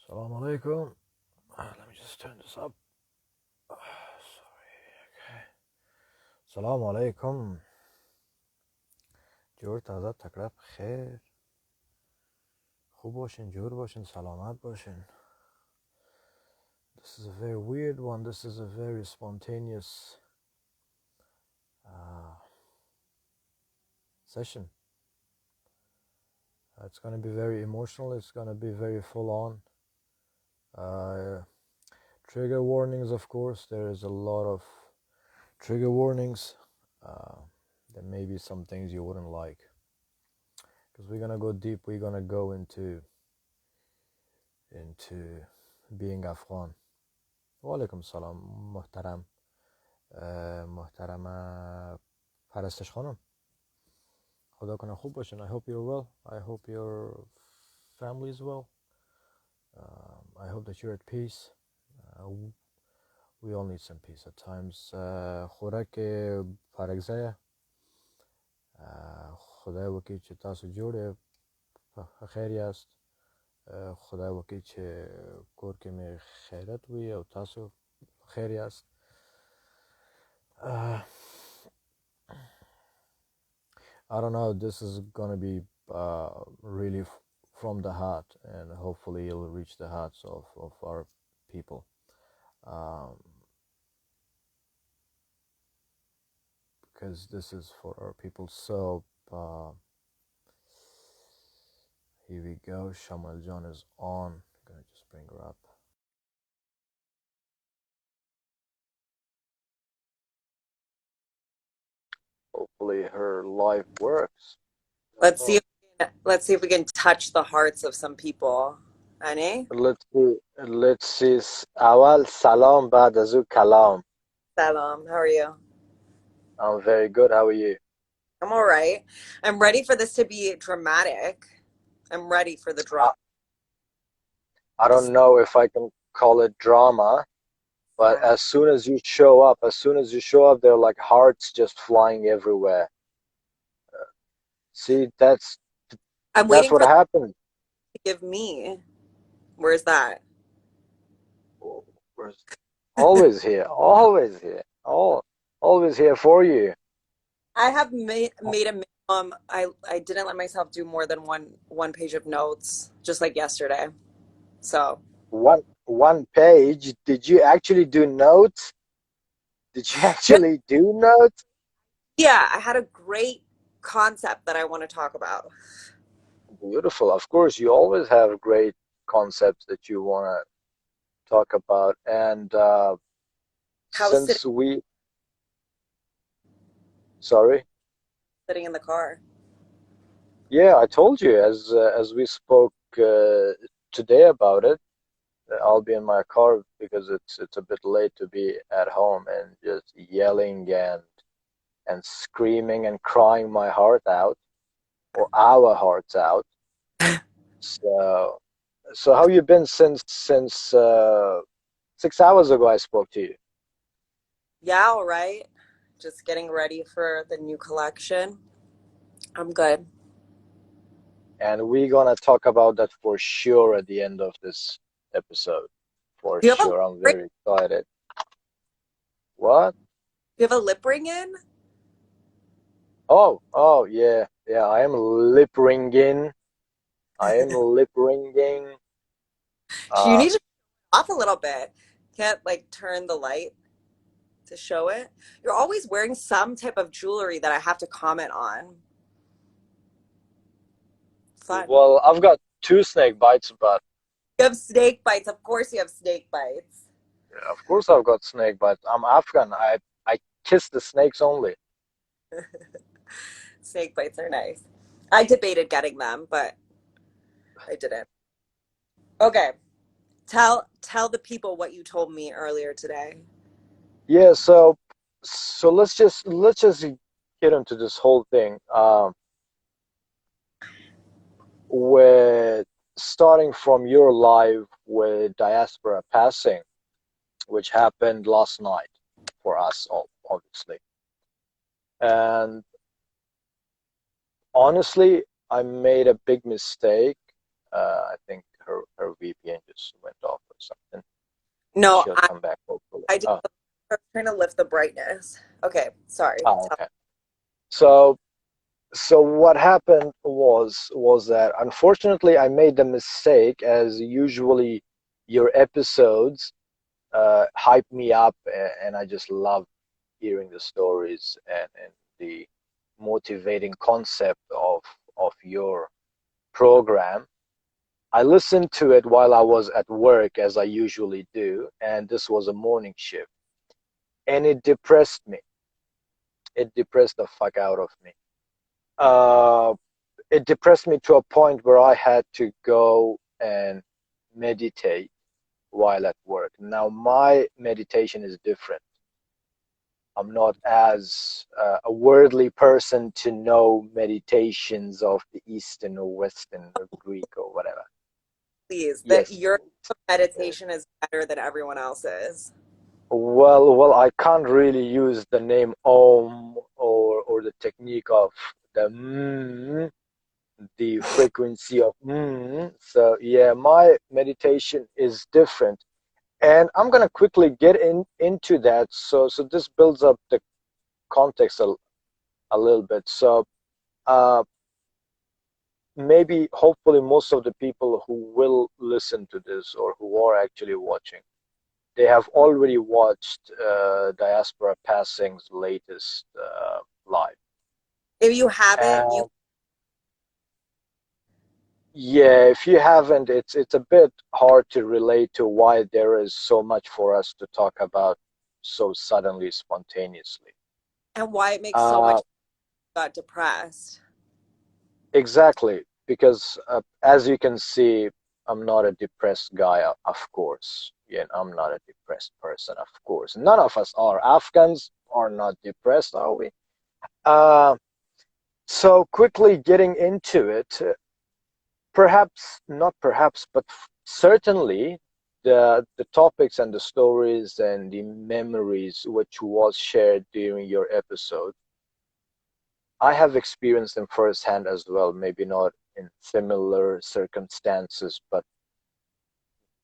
Assalamu alaikum. Let me just turn this up. Sorry. Okay. Assalamu alaikum. جور تازه تکرب خیر. خوب باشین، جور باشین، سلامت باشین. This is a very weird one. This is a very spontaneous session. It's going to be very emotional. It's going to be very full on. Trigger warnings, of course. There is a lot of trigger warnings. There may be some things you wouldn't like. Because we're going to go deep. We're going to go into being Afghan. Wa alaikum salam, محترم پرستش خانم. خدا کنه خوب باشین. I hope you're well. I hope your family is well. I hope that you're at peace. We all need some peace at times. خوراک پرگزه خدای وکی چه تاسو جوړه خیری است. خدای وکی چې کور کې مې خیرت وي او تاسو خیری است. I don't know, this is gonna be really from the heart, and hopefully it'll reach the hearts of our people. Because this is for our people. So here we go. Shamal John is on. I'm gonna just bring her up. Hopefully her live works. Let's see if we can touch the hearts of some people. Annie? Let's see. Awal salam ba'd azu kalam. Salam, how are you? I'm very good. How are you? I'm all right. I'm ready for this to be dramatic. I'm ready for the drama. I don't know if I can call it drama, but as soon as you show up, there are like hearts just flying everywhere. See, that's what happened. To give me. Where's that? Always here, always here, always here for you. I have made a minimum. I didn't let myself do more than one page of notes, just like yesterday. So one page. Did you actually do notes? Yeah, I had a great concept that I want to talk about. Beautiful. Of course, you always have great concepts that you want to talk about. And Sorry? Sitting in the car. Yeah, I told you as we spoke today about it. I'll be in my car because it's a bit late to be at home and just yelling and screaming and crying my heart out, or our hearts out. So how you been since 6 hours ago I spoke to you? Yeah, all right. Just getting ready for the new collection. I'm good. And we're gonna talk about that for sure at the end of this episode. For sure. I'm very excited. What? You have a lip ring in? Oh, yeah. I am lip ringing. So you need to off a little bit. Can't like turn the light to show it. You're always wearing some type of jewelry that I have to comment on. Fun. Well, I've got 2 snake bites, but you have snake bites. Of course you have snake bites. Yeah, of course I've got snake bites. I'm Afghan. I kiss the snakes only. Snake bites are nice. I debated getting them, but I didn't. Okay. Tell the people what you told me earlier today. Yeah, so let's just get into this whole thing. With starting from your live with diaspora passing, which happened last night for us all, obviously. And honestly, I made a big mistake. I think her her VPN just went off or something. No, She'll come back hopefully. I did. I was trying to lift the brightness. Okay, sorry. Okay. So what happened was that unfortunately I made the mistake, as usually your episodes hype me up, and I just love hearing the stories and the motivating concept of your program. I listened to it while I was at work, as I usually do, and this was a morning shift, and it depressed me. It depressed the fuck out of me. Uh, it depressed me to a point where I had to go and meditate while at work. Now, my meditation is different. I'm not as a worldly person to know meditations of the Eastern or Western or Greek or whatever. Please, that Yes. your meditation is better than everyone else's. Well, I can't really use the name Om or the technique of the the frequency of So yeah, my meditation is different, and I'm gonna quickly get into that. So this builds up the context a little bit. So uh, maybe hopefully most of the people who will listen to this or who are actually watching, they have already watched Diaspora Passing's latest live. If you haven't, you And yeah, if you haven't, it's a bit hard to relate to why there is so much for us to talk about so suddenly, spontaneously. and why it makes so Uh, much got depressed. exactly, because as you can see, I'm not a depressed guy, of course. Yeah, I'm not a depressed person, of course. None of us are. Afghans are not depressed, are we? Uh, so quickly getting into it, perhaps not perhaps, but certainly the topics and the stories and the memories which was shared during your episode, I have experienced them firsthand as well. Maybe not in similar circumstances, but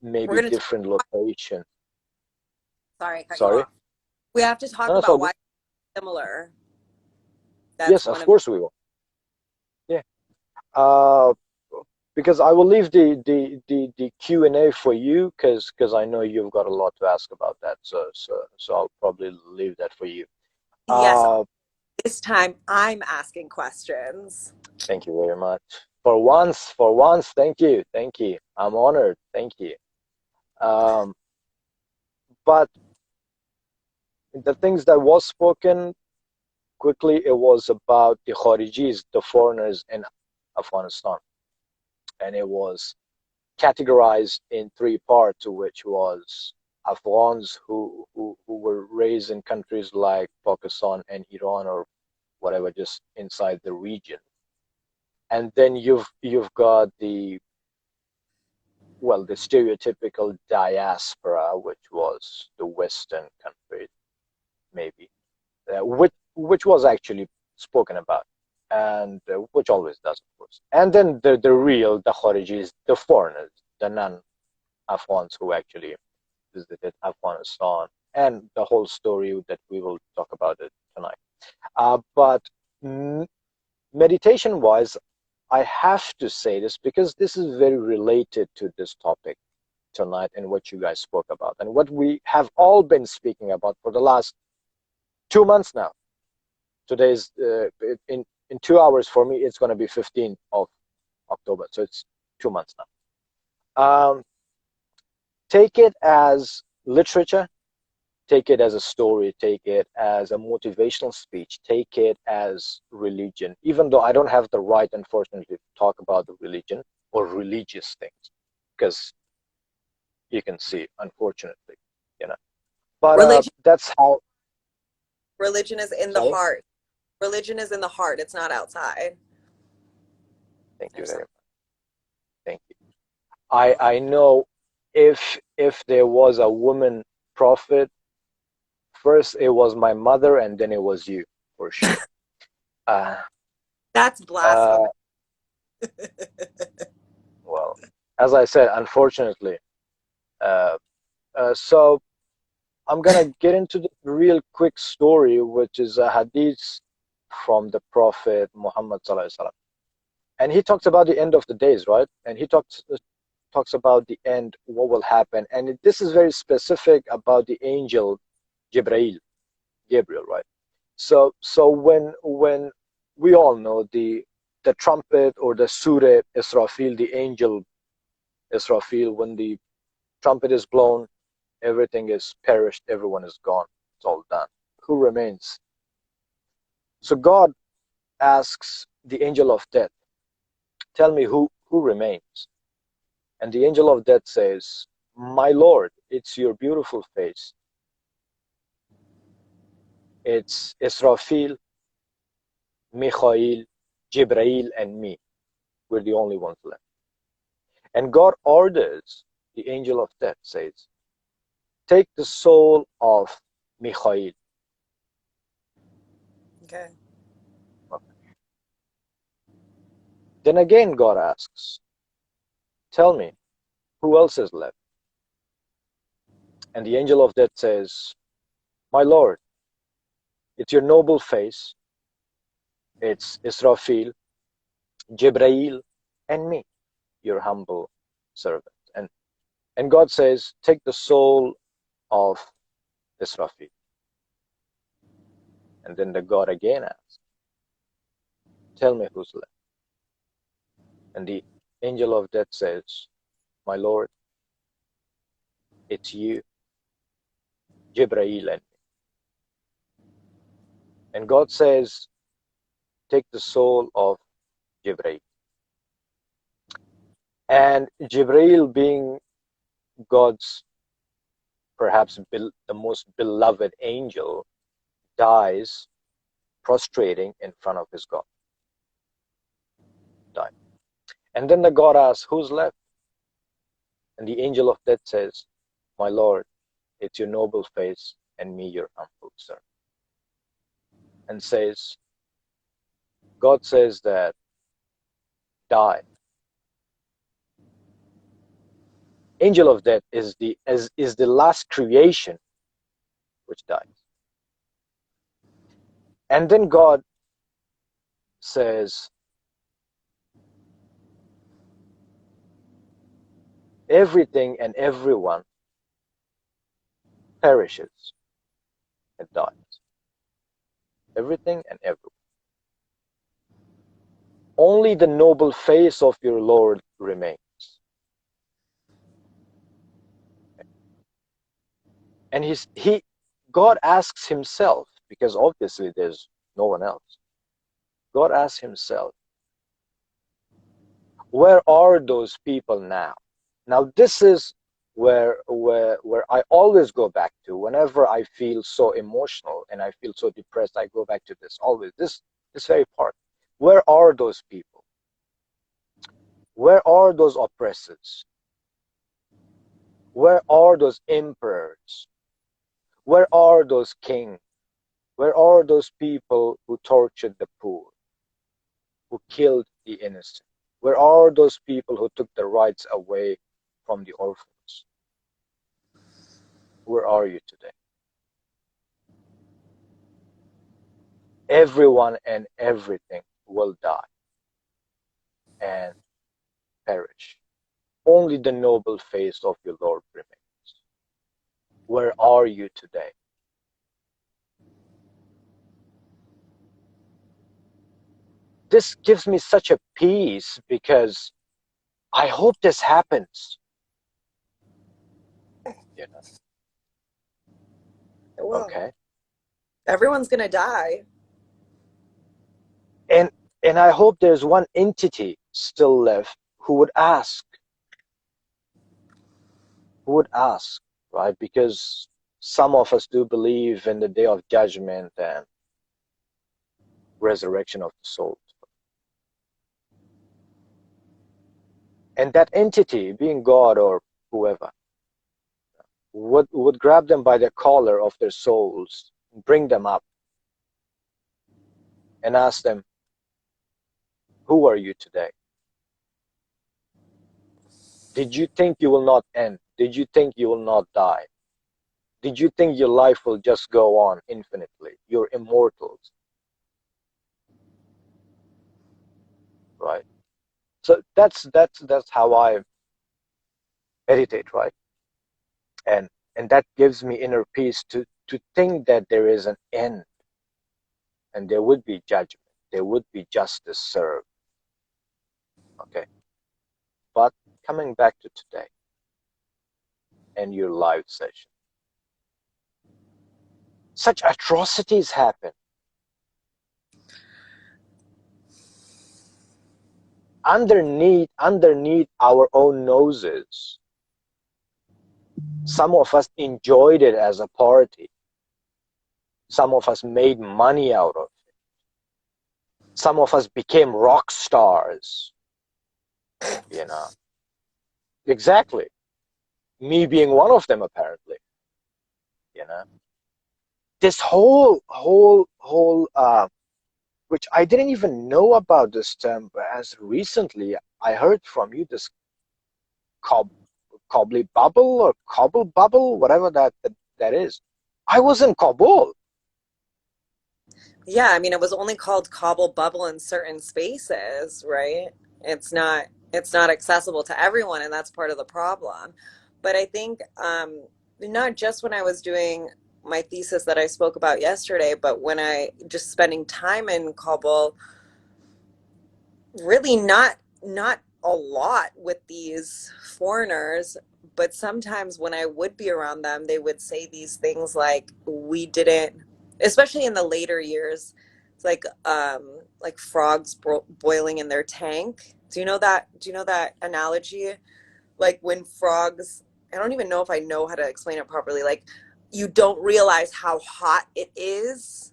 We're maybe gonna talk. different location. Sorry, I cut you Sorry, off. We have to talk no, that's all about good. why it's similar. That's Yes, one of of. course we will. Yeah. Uh, because I will leave the Q&A for you, because I know you've got a lot to ask about that. So I'll probably leave that for you. Yes, Uh, this time I'm asking questions. thank you very much. For once, thank you. I'm honored. Thank you. Um, but the things that was spoken quickly, it was about the Kharijis, the foreigners in Afghanistan, and it was categorized in three parts, which was Afghans who were raised in countries like Pakistan and Iran or whatever, just inside the region. And then you've got the stereotypical diaspora, which was the Western countries, maybe, which was actually spoken about, and which always does, of course. And then the Kharijis, the foreigners, the non-Afghans who actually visited Afghanistan, and the whole story that we will talk about it tonight. But meditation-wise, I have to say this because this is very related to this topic tonight and what you guys spoke about and what we have all been speaking about for the last 2 months now. Today's in 2 hours for me. It's going to be 15th of October, so it's 2 months now. Take it as literature, take it as a story, take it as a motivational speech, take it as religion, even though I don't have the right, unfortunately, to talk about the religion or religious things, because you can see, unfortunately, you know. But Religion, that's how. religion is in the Sorry. heart. Religion is in the heart. It's not outside. Thank you There's very some. much. Thank you. I know if there was a woman prophet, first it was my mother, and then it was you, for sure. Uh, That's uh, blasphemy. well, as I said, unfortunately. Uh, so I'm gonna get into the real quick story, which is a hadith from the Prophet Muhammad sallallahu alaihi wasallam, and he talks about the end of the days, right? And he talks about the end, what will happen, and this is very specific about the angel Jibreel, Gabriel, right? So when we all know the trumpet or the Surah Israfil, the angel Israfil, when the trumpet is blown, everything is perished, everyone is gone, it's all done. Who remains? So God asks the angel of death, tell me who remains. And the angel of death says, my Lord, it's your beautiful face. It's Israfil, Mikhail, Jibrail, and me. We're the only ones left. And God orders the angel of death, says, take the soul of Mikhail. Okay. Then again, God asks, tell me, who else is left? And the angel of death says, my Lord, it's your noble face, it's Israfil, Jibrail, and me, your humble servant. And God says, take the soul of Israfil. And then the God again asks, tell me who's left. And the angel of death says, my Lord, it's you, Jibrail, and me. And God says, take the soul of Jibrail. And Jibrail, being God's perhaps the most beloved angel, dies prostrating in front of his God. Died. And then the God asks, who's left? And the angel of death says, my Lord, it's your noble face and me, your humble servant. And says, God says that die. Angel of death is the last creation which dies. And then God says, everything and everyone perishes and dies. Everything and everyone. Only the noble face of your Lord remains. And God asks himself, because obviously there's no one else. God asks himself, where are those people now? Now this is where I always go back to whenever I feel so emotional and I feel so depressed. I go back to this always. This very part. Where are those people? Where are those oppressors? Where are those emperors? Where are those kings? Where are those people who tortured the poor, who killed the innocent? Where are those people who took the rights away from the orphans? Where are you today? Everyone and everything will die and perish. Only the noble face of your Lord remains. Where are you today? This gives me such a peace because I hope this happens. You know? It will. Okay. Everyone's gonna die. And and I hope there's one entity still left who would ask, right? Because some of us do believe in the day of judgment and resurrection of the soul. And that entity, being God or whoever, would grab them by the collar of their souls, bring them up, and ask them, who are you today? Did you think you will not end? Did you think you will not die? Did you think your life will just go on infinitely? You're immortals, right? So that's how I meditate, right? And that gives me inner peace to think that there is an end and there would be judgment, there would be justice served. Okay. But coming back to today and your live session, such atrocities happen underneath our own noses. Some of us enjoyed it as a party. Some of us made money out of it. Some of us became rock stars, you know. Exactly. Me being one of them, apparently, you know. This whole which I didn't even know about this term, but as recently I heard from you, this cob cobbly bubble or cobble bubble, whatever that is. I was in Kabul. Yeah, I mean, it was only called cobble bubble in certain spaces, right? It's not it's not accessible to everyone, and that's part of the problem. But I think not just when I was doing my thesis that I spoke about yesterday, but when I just spending time in Kabul, really not a lot with these foreigners, but sometimes when I would be around them, they would say these things like, we didn't, especially in the later years, it's like frogs boiling in their tank. Do you know that analogy? Like when frogs, I don't even know if I know how to explain it properly, like you don't realize how hot it is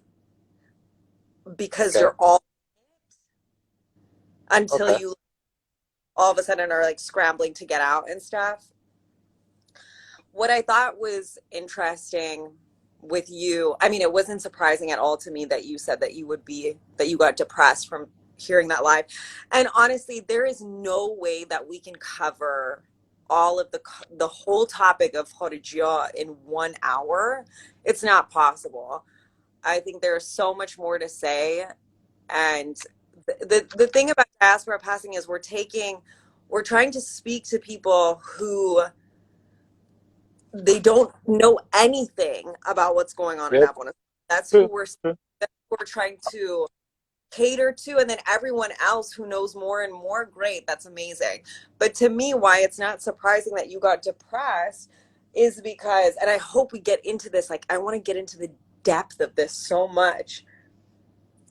because Okay. you're all, until Okay. you all of a sudden are like scrambling to get out and stuff. What I thought was interesting with you, I mean, it wasn't surprising at all to me that you said that you got depressed from hearing that live. And honestly, there is no way that we can cover all of the whole topic of Khadija in 1 hour. It's not possible. I think there's so much more to say. And the thing about diaspora passing is we're trying to speak to people who they don't know anything about what's going on in Yep. Afghanistan. That's who True. we're True. trying to cater to, and then everyone else who knows more and more, great, that's amazing. But to me, why it's not surprising that you got depressed is because, and I hope we get into this, like I want to get into the depth of this so much,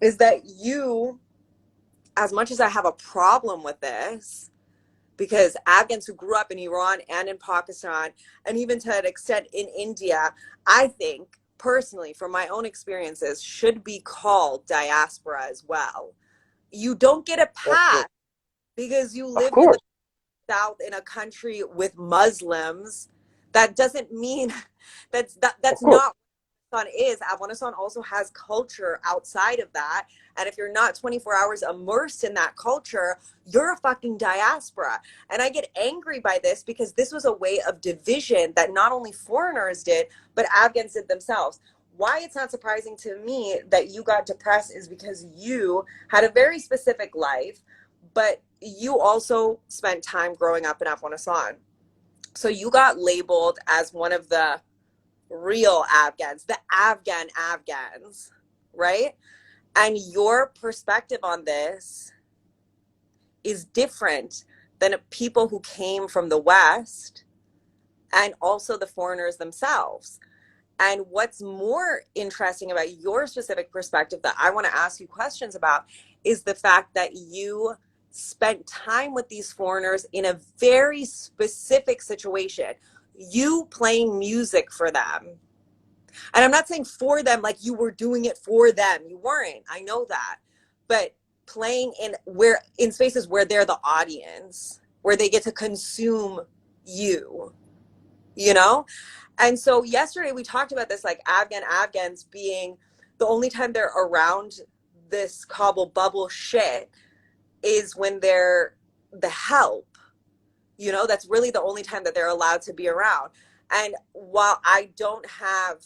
is that you, as much as I have a problem with this, because Afghans who grew up in Iran and in Pakistan, and even to an extent in India, I think personally, from my own experiences, should be called diaspora as well. You don't get a Of pass course. because you Of lived in the course. South in a country with Muslims. That doesn't mean Of that's course. not Afghanistan also has culture outside of that. And if you're not 24 hours immersed in that culture, you're a fucking diaspora. And I get angry by this because this was a way of division that not only foreigners did, but Afghans did themselves. Why it's not surprising to me that you got depressed is because you had a very specific life, but you also spent time growing up in Afghanistan. So you got labeled as one of the real Afghans, the Afghans, right? And your perspective on this is different than people who came from the West and also the foreigners themselves. And what's more interesting about your specific perspective that I want to ask you questions about is the fact that you spent time with these foreigners in a very specific situation. You playing music for them, and I'm not saying for them like you were doing it for them. You weren't. I know that. But playing in spaces where they're the audience, where they get to consume you, you know? And so yesterday we talked about this, like Afghans being the only time they're around this cobble bubble shit is when they're the help. You know, that's really the only time that they're allowed to be around. And while I don't have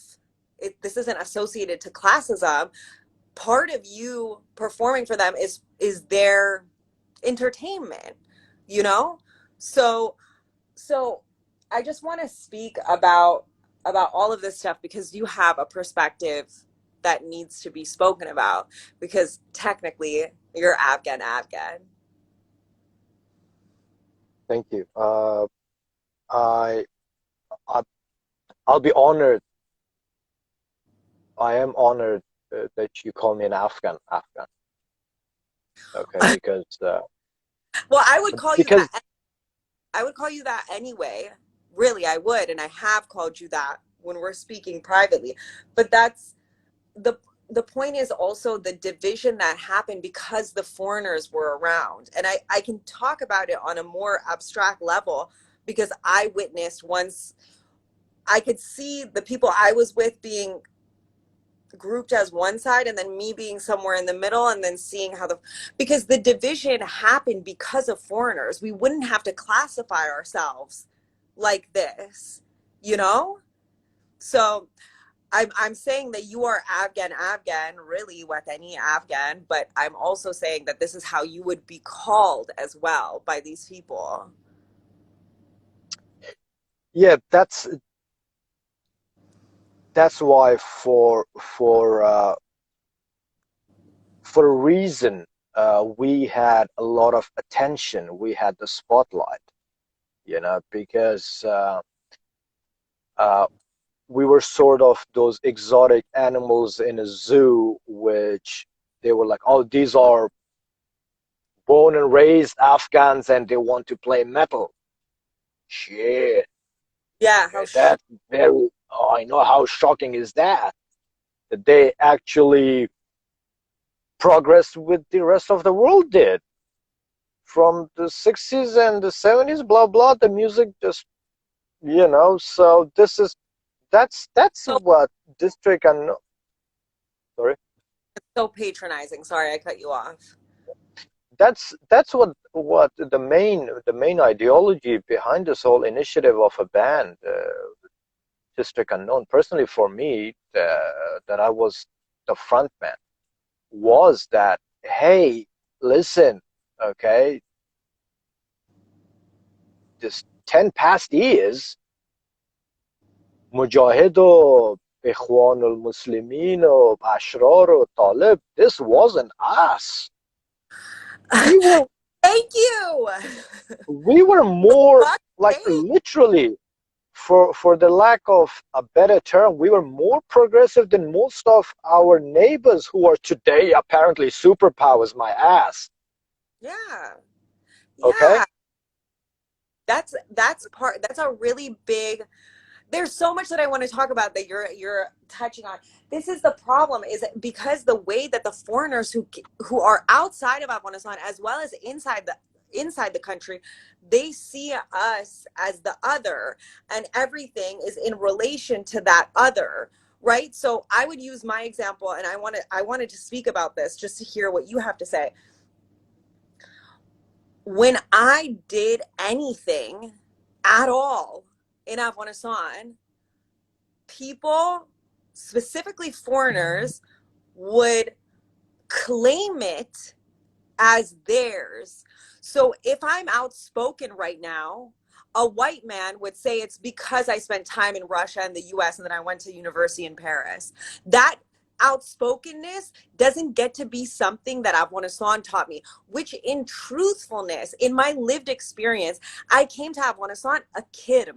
it, this isn't associated to classism, part of you performing for them is their entertainment, you know? So so I just want to speak about all of this stuff because you have a perspective that needs to be spoken about because technically you're Afghan. Thank you. I, I I'll be honored. I am honored that you call me an Afghan. Okay, Well, I would call you because that. I would call you that anyway. Really, I would, and I have called you that when we're speaking privately. But that's the the point is also the division that happened because the foreigners were around. And I can talk about it on a more abstract level because I witnessed once I could see the people I was with being grouped as one side and then me being somewhere in the middle and then seeing how the because the division happened because of foreigners. We wouldn't have to classify ourselves like this, you know? So I'm saying that you are Afghan, really Watani Afghan, but I'm also saying that this is how you would be called as well by these people. yeah, that's why for a reason we had a lot of attention. We had the spotlight, because uh, we were sort of those exotic animals in a zoo, which they were like, oh, these are born and raised Afghans and they want to play metal. Shit. Yeah, Okay, that's very, oh, I know how shocking is that. That they actually progressed with the rest of the world did. From the 60s and the 70s, blah, blah, the music just, so that's so what district and, sorry. so patronizing. Sorry, I cut you off. That's what the main ideology behind this whole initiative of a band, District Unknown. Personally, for me, that I was the front man, was that, hey, listen, okay, this 10 past years, Mujahid و Ikhwan al-Muslimin و Ashrar و Talib, this wasn't us. We were Thank you. we were more Fuck like, me. literally, for the lack of a better term, we were more progressive than most of our neighbors who are today apparently superpowers, my ass. Yeah. Okay? Yeah. That's a really big there's so much that I want to talk about that you're touching on. This is the problem is because the way that the foreigners who are outside of Afghanistan as well as inside the country, they see us as the other and everything is in relation to that other, right? So I would use my example and I wanted to speak about this just to hear what you have to say. When I did anything at all in Afghanistan, people, specifically foreigners, would claim it as theirs. So if I'm outspoken right now, a white man would say it's because I spent time in Russia and the US and then I went to university in Paris. That outspokenness doesn't get to be something that Afghanistan taught me, which in truthfulness, in my lived experience, I came to Afghanistan a kid.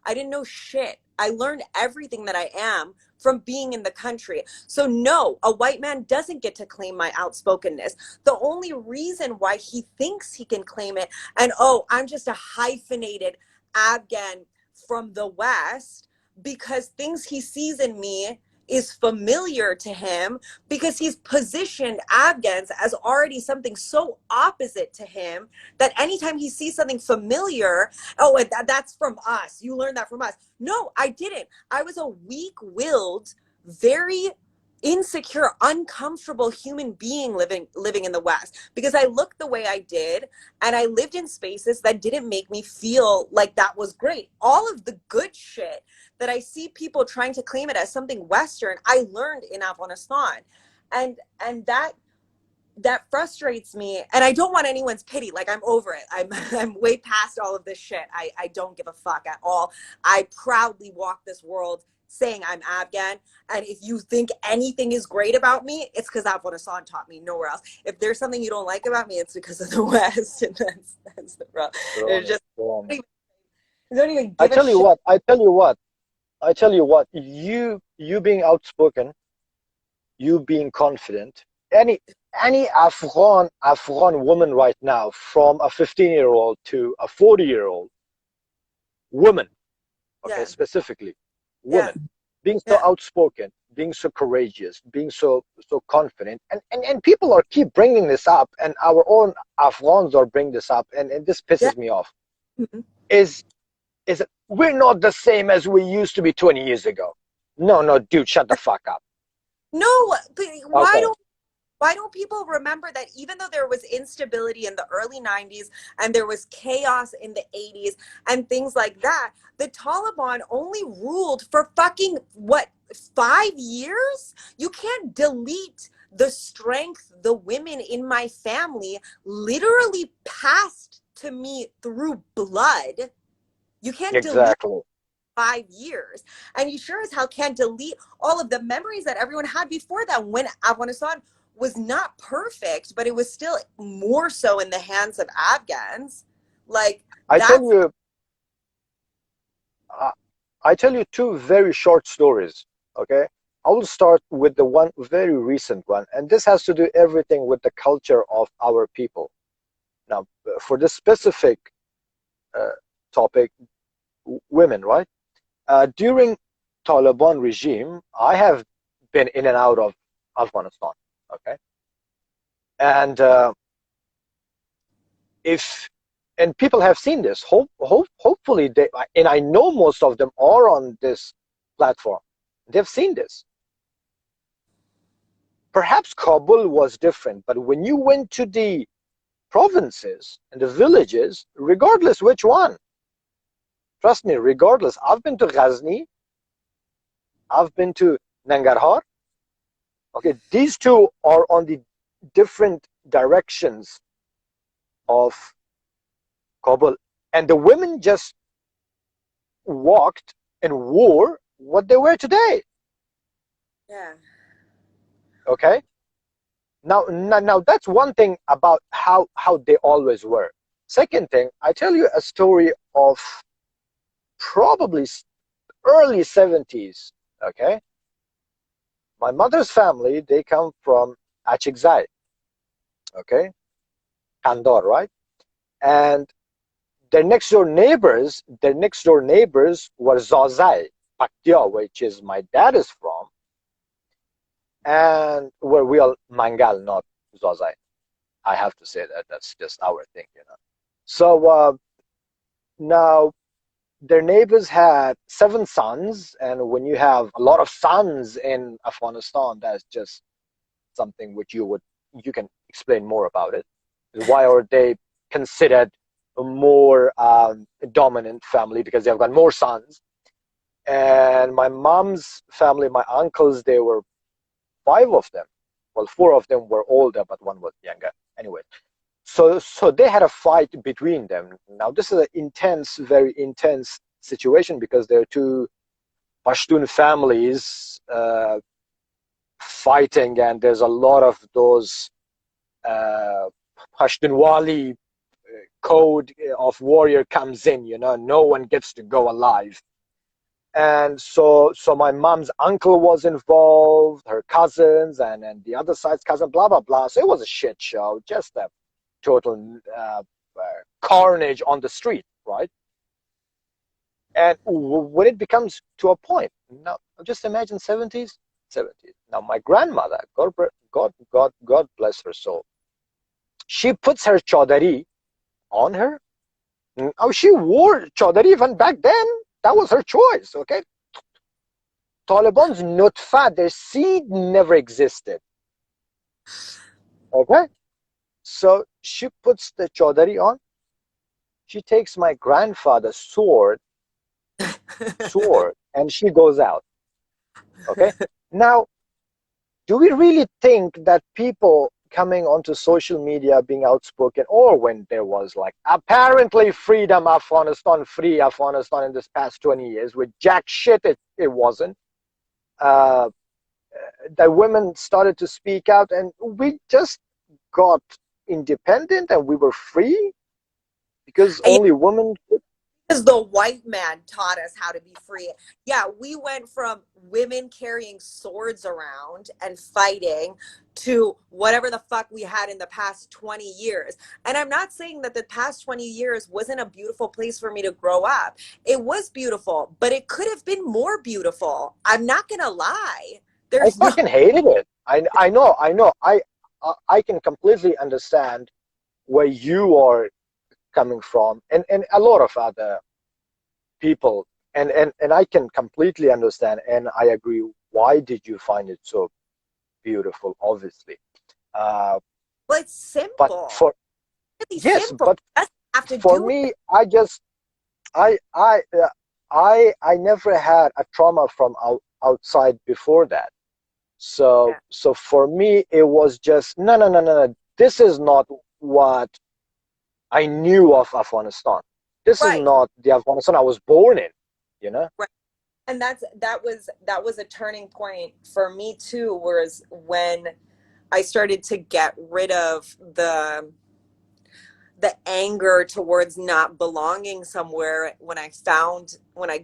I didn't know shit. I learned everything that I am from being in the country. So no, a white man doesn't get to claim my outspokenness. The only reason why he thinks he can claim it, and oh, I'm just a hyphenated Afghan from the West, because things he sees in me is familiar to him because he's positioned Afghans as already something so opposite to him that anytime he sees something familiar, oh, that's from us. You learned that from us. No, I didn't. I was a weak willed, very insecure, uncomfortable human being living in the West, because I looked the way I did and I lived in spaces that didn't make me feel like that was great. All of the good shit that I see people trying to claim it as something Western, I learned in Afghanistan. And that frustrates me, and I don't want anyone's pity. Like, I'm over it. I'm way past all of this shit. I don't give a fuck at all. I proudly walk this world saying I'm Afghan, and if you think anything is great about me, it's because Afghanistan taught me, nowhere else. If there's something you don't like about me, it's because of the West. And that's the problem. It's just Wrong. don't even I give a tell you shit. what, you being outspoken, you being confident, any Afghan woman right now, from a 15-year-old to a 40-year-old woman, okay, Yeah, specifically yeah, women, being so yeah, outspoken, being so courageous, being so confident, and people are keep bringing this up, and our own Afghans are bringing this up, and this yeah. pisses me off. Mhm. Is that we're not the same as we used to be 20 years ago. No, no, dude, shut the fuck up. No, but Okay. why don't people remember that even though there was instability in the early 90s and there was chaos in the 80s and things like that, the Taliban only ruled for fucking what, 5 years? You can't delete the strength the women in my family literally passed to me through blood. You can't delete Exactly. 5 years. And you sure as hell can't delete all of the memories that everyone had before that, when Afghanistan was not perfect, but it was still more so in the hands of Afghans. Like, I tell that's, you, uh, I tell you two very short stories. Okay. I will start with the one very recent one, and this has to do everything with the culture of our people. Now, for this specific uh, topic, women, right? During Taliban regime, I have been in and out of Afghanistan. Okay, and if and people have seen this. Hopefully, they, and I know most of them are on this platform. They've seen this. Perhaps Kabul was different, but when you went to the provinces and the villages, regardless which one, trust me, regardless, I've been to Ghazni, I've been to Nangarhar. Okay, these two are on the different directions of Kabul, and the women just walked and wore what they wear today. yeah, Okay, now that's one thing about how they always were. Second thing, I tell you a story of probably early 70s. Okay, my mother's family, they come from Achigzai. Okay, Kandor, right? And their next door neighbors were Zazai, Paktia, which is my dad is from, and where we are Mangal, not Zazai. I have to say that that's just our thing. So now their neighbors had 7 sons, and when you have a lot of sons in Afghanistan, that's just something which you can explain more about it. Why are they considered a more dominant family? Because they've got more sons. And my mom's family, my uncles, they were 5 of them. Well, 4 of them were older, but one was younger. Anyway, so they had a fight between them. Now this is an intense, very intense situation because there are two Pashtun families fighting, and there's a lot of those uh, Pashtunwali code of warrior comes in. No one gets to go alive. And so my mom's uncle was involved, her cousins, and the other side's cousin, blah blah blah. So it was a shit show, just a total carnage on the street, right? And when it becomes to a point, now just imagine 70s. Now my grandmother, God bless her soul, she puts her chaudhary on her. Oh, she wore chaudhary even back then. That was her choice, okay? Taliban's nutfa, their seed never existed. Okay? So she puts the chaudhary on. She takes my grandfather's sword, and she goes out. Okay? Now, do we really think that people coming onto social media being outspoken, or when there was like apparently freedom Afghanistan, free Afghanistan in this past 20 years, with jack shit, it wasn't. Uh, the women started to speak out, and we just got independent and we were free because And only women could. because the white man taught us how to be free. Yeah, we went from women carrying swords around and fighting to whatever the fuck we had in the past 20 years. And I'm not saying that the past 20 years wasn't a beautiful place for me to grow up. It was beautiful, but it could have been more beautiful. I'm not going to lie. I There's no. fucking hated it. I know. I can completely understand where you are coming from, and a lot of other people, and I can completely understand, and I agree. Why did you find it so beautiful? Obviously, uh, Well, it's but simple. for Really yes, simple. but It doesn't have to for do me, I just I never had a trauma from outside before that. with So it. so for me, it was just no. This is not what I knew of Afghanistan. This is Right. not the Afghanistan I was born in. You know, Right. And that was a turning point for me too, was when I started to get rid of the anger towards not belonging somewhere. When I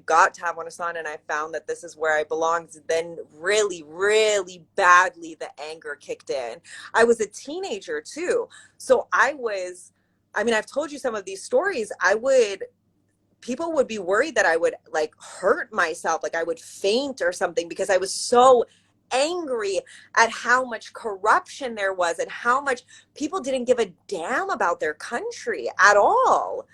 got to Afghanistan and I found that this is where I belonged, then really, really badly the anger kicked in. I was a teenager too. So I mean, I've told you some of these stories. People would be worried that I would like hurt myself, like I would faint or something, because I was so angry at how much corruption there was and how much people didn't give a damn about their country at all.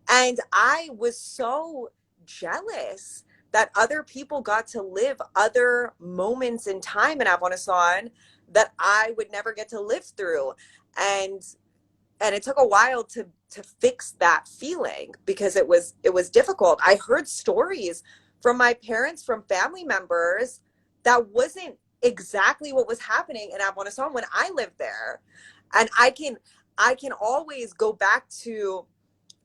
And I was so jealous that other people got to live other moments in time in Afghanistan that I would never get to live through. And it took a while to fix that feeling, because it was difficult. I heard stories from my parents, from family members, that wasn't exactly what was happening in Afghanistan when I lived there. And I can always go back to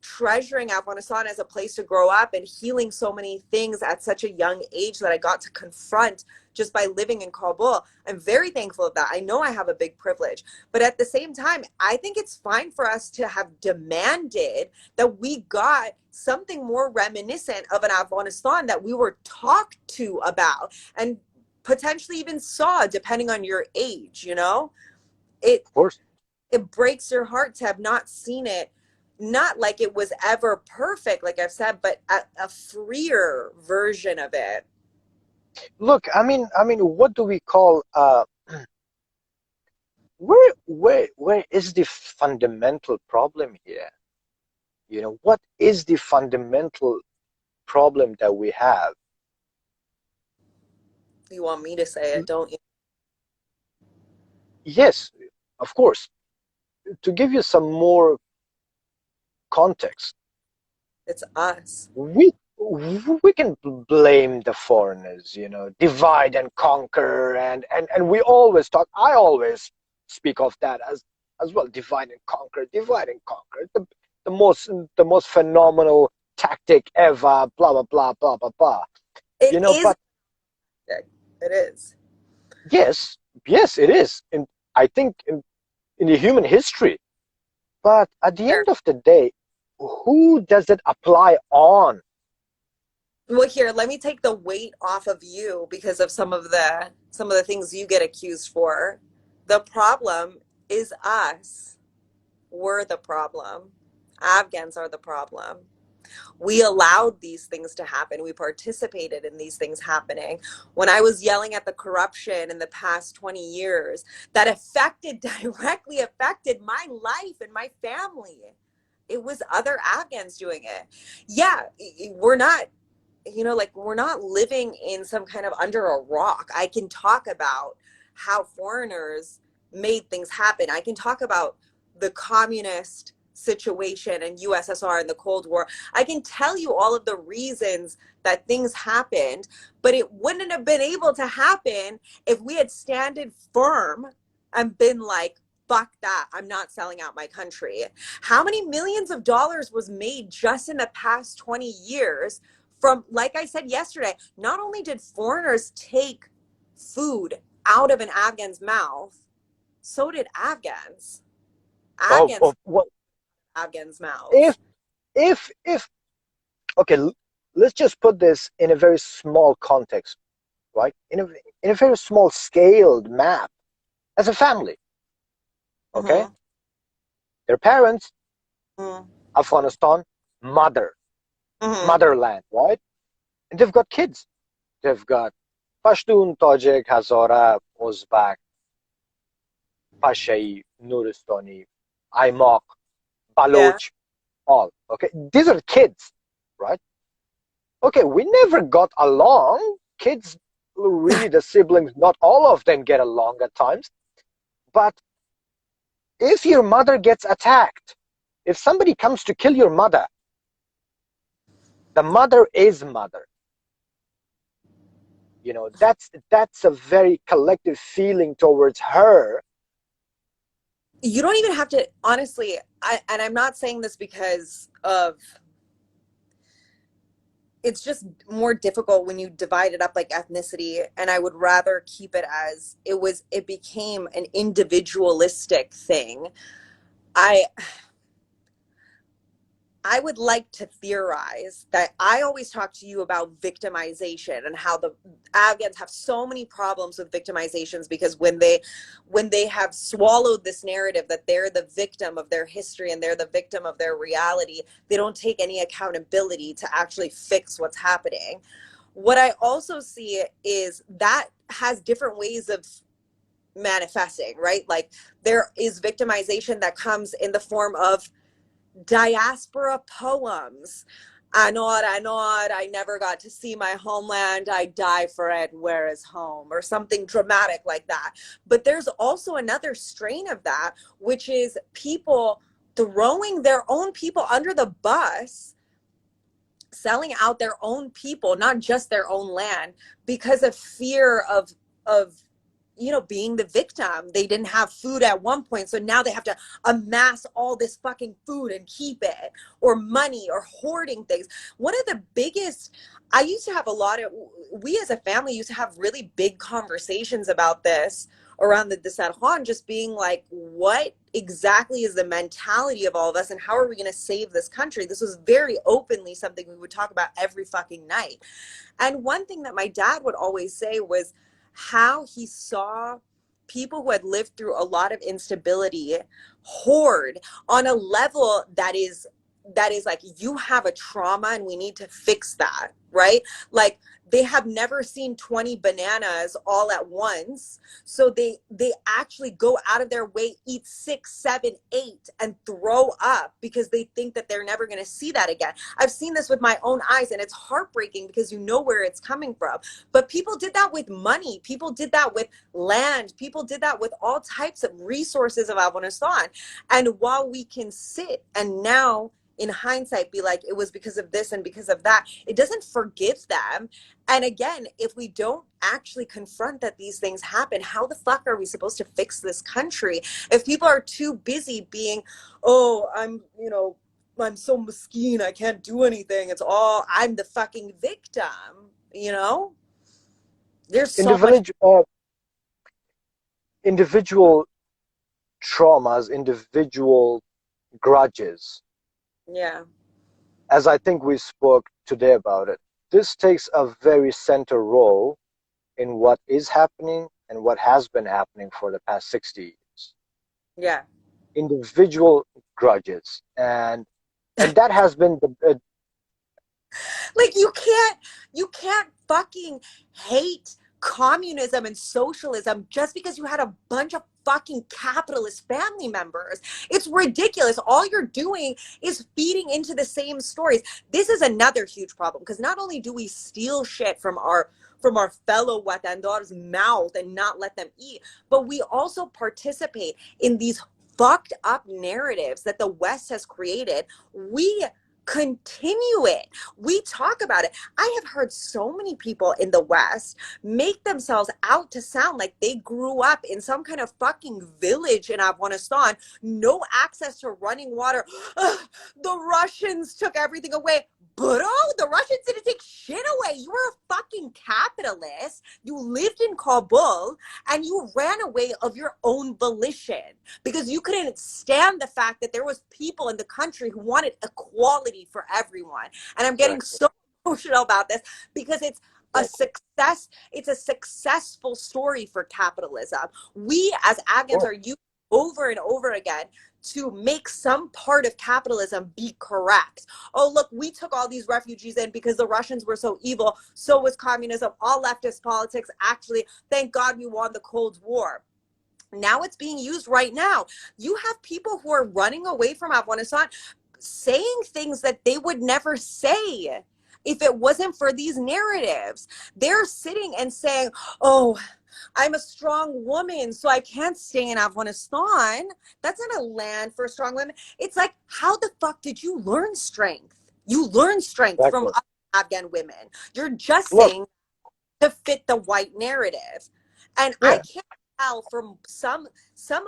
treasuring Afghanistan as a place to grow up and healing so many things at such a young age that I got to confront just by living in Kabul. I'm very thankful of that. I know I have a big privilege, but at the same time, I think it's fine for us to have demanded that we got something more reminiscent of an Afghanistan that we were talked to about and potentially even saw, depending on your age, it of course. it breaks your heart to have not seen it, not like it was ever perfect, like I've said, but a freer version of it. Look, I mean, what do we call? Where is the fundamental problem here? You know, what is the fundamental problem that we have? You want me to say it, don't you? Yes, of course. To give you some more context, It's us. we can blame the foreigners, divide and conquer, and we always talk. I always speak of that as well. Divide and conquer. The most phenomenal tactic ever. Blah blah blah blah blah blah. It is. But It is. yes, yes, it is. And I think in the human history. But at the Here. end of the day, who does it apply on? Well, here, let me take the weight off of you because of some of the things you get accused for. The problem is us. We're the problem. Afghans are the problem. We allowed these things to happen. We participated in these things happening. When I was yelling at the corruption in the past 20 years, that directly affected my life and my family. It was other Afghans doing it. Yeah, we're not. like we're not living in some kind of under a rock. I can talk about how foreigners made things happen. I can talk about the communist situation and USSR and the Cold War. I can tell you all of the reasons that things happened, but it wouldn't have been able to happen if we had standed firm and been like, fuck that, I'm not selling out my country. How many millions of dollars was made just in the past 20 years from, like I said yesterday, not only did foreigners take food out of an Afghan's mouth, so did Afghans. Of Afghans, what Afghans' if mouths. if okay, let's just put this in a very small context, right? In a very small scaled map. As a family, okay, Mm-hmm. their parents, Mm-hmm. Afghanistan, Mm-hmm. motherland, right? And they've got kids. They've got Pashtun, Tajik, Hazara, Uzbek, Pashai, Nuristani, Aimaq, Yeah. Baloch, all. Okay, these are kids, right? Okay, we never got along. Kids, really, the siblings, not all of them get along at times. But if your mother gets attacked, if somebody comes to kill your mother, the mother is mother. That's a very collective feeling towards her. You don't even have to, honestly, and I'm not saying this because of, it's just more difficult when you divide it up like ethnicity, and I would rather keep it as it became an individualistic thing. I would like to theorize that I always talk to you about victimization and how the Afghans have so many problems with victimizations because when they have swallowed this narrative that they're the victim of their history and they're the victim of their reality, they don't take any accountability to actually fix what's happening. What I also see is that has different ways of manifesting, right? Like there is victimization that comes in the form of diaspora poems. I never got to see my homeland. I die for it. Where is home? Or something dramatic like that. But there's also another strain of that, which is people throwing their own people under the bus, selling out their own people, not just their own land, because of fear of being the victim. They didn't have food at one point, so now they have to amass all this fucking food and keep it, or money, or hoarding things. One of the biggest, I used to have a lot of, we as a family used to have really big conversations about this around the Desarjon, just being like, what exactly is the mentality of all of us and how are we going to save this country? This was very openly something we would talk about every fucking night. And one thing that my dad would always say was how he saw people who had lived through a lot of instability hoard on a level that is like, you have a trauma and we need to fix that, right? Like they have never seen 20 bananas all at once, so they actually go out of their way, eat 6 7 8 and throw up because they think that they're never going to see that again. I've seen this with my own eyes and it's heartbreaking because you know where it's coming from. But people did that with money, people did that with land, people did that with all types of resources of Afghanistan. And while we can sit and now in hindsight be like, it was because of this and because of that, it doesn't forgive them. And again, if we don't actually confront that these things happen, how the fuck are we supposed to fix this country if people are too busy being, oh, I'm so mesquite, I can't do anything, it's all, I'm the fucking victim. There's so much. Individual traumas, individual grudges, Yeah. as I think we spoke today about it. This takes a very center role in what is happening and what has been happening for the past 60 years. Yeah. Individual grudges. And that has been Like you can't fucking hate communism and socialism just because you had a bunch of fucking capitalist family members. It's ridiculous. All you're doing is feeding into the same stories. This is another huge problem because not only do we steal shit from our fellow Watandors' mouth and not let them eat, but we also participate in these fucked up narratives that the West has created. We continue it. We talk about it. I have heard so many people in the West make themselves out to sound like they grew up in some kind of fucking village in Afghanistan, no access to running water. Ugh, the Russians took everything away. Bro, the Russians didn't take shit away. You were a fucking capitalist. You lived in Kabul and you ran away of your own volition because you couldn't stand the fact that there was people in the country who wanted equality for everyone. And I'm getting Exactly. so emotional about this because it's a Exactly. success. It's a successful story for capitalism. We as Afghans Sure. are used over and over again to make some part of capitalism be correct. Oh, look, we took all these refugees in because the Russians were so evil. So was communism, all leftist politics. Actually, thank God we won the Cold War. Now it's being used right now. You have people who are running away from Afghanistan saying things that they would never say if it wasn't for these narratives. They're sitting and saying, oh, I'm a strong woman, so I can't stay in Afghanistan. That's not a land for strong women. It's like, how the fuck did you learn strength? You learn strength from Exactly. Afghan women. You're just Look, saying to fit the white narrative. And I yeah, can't tell from some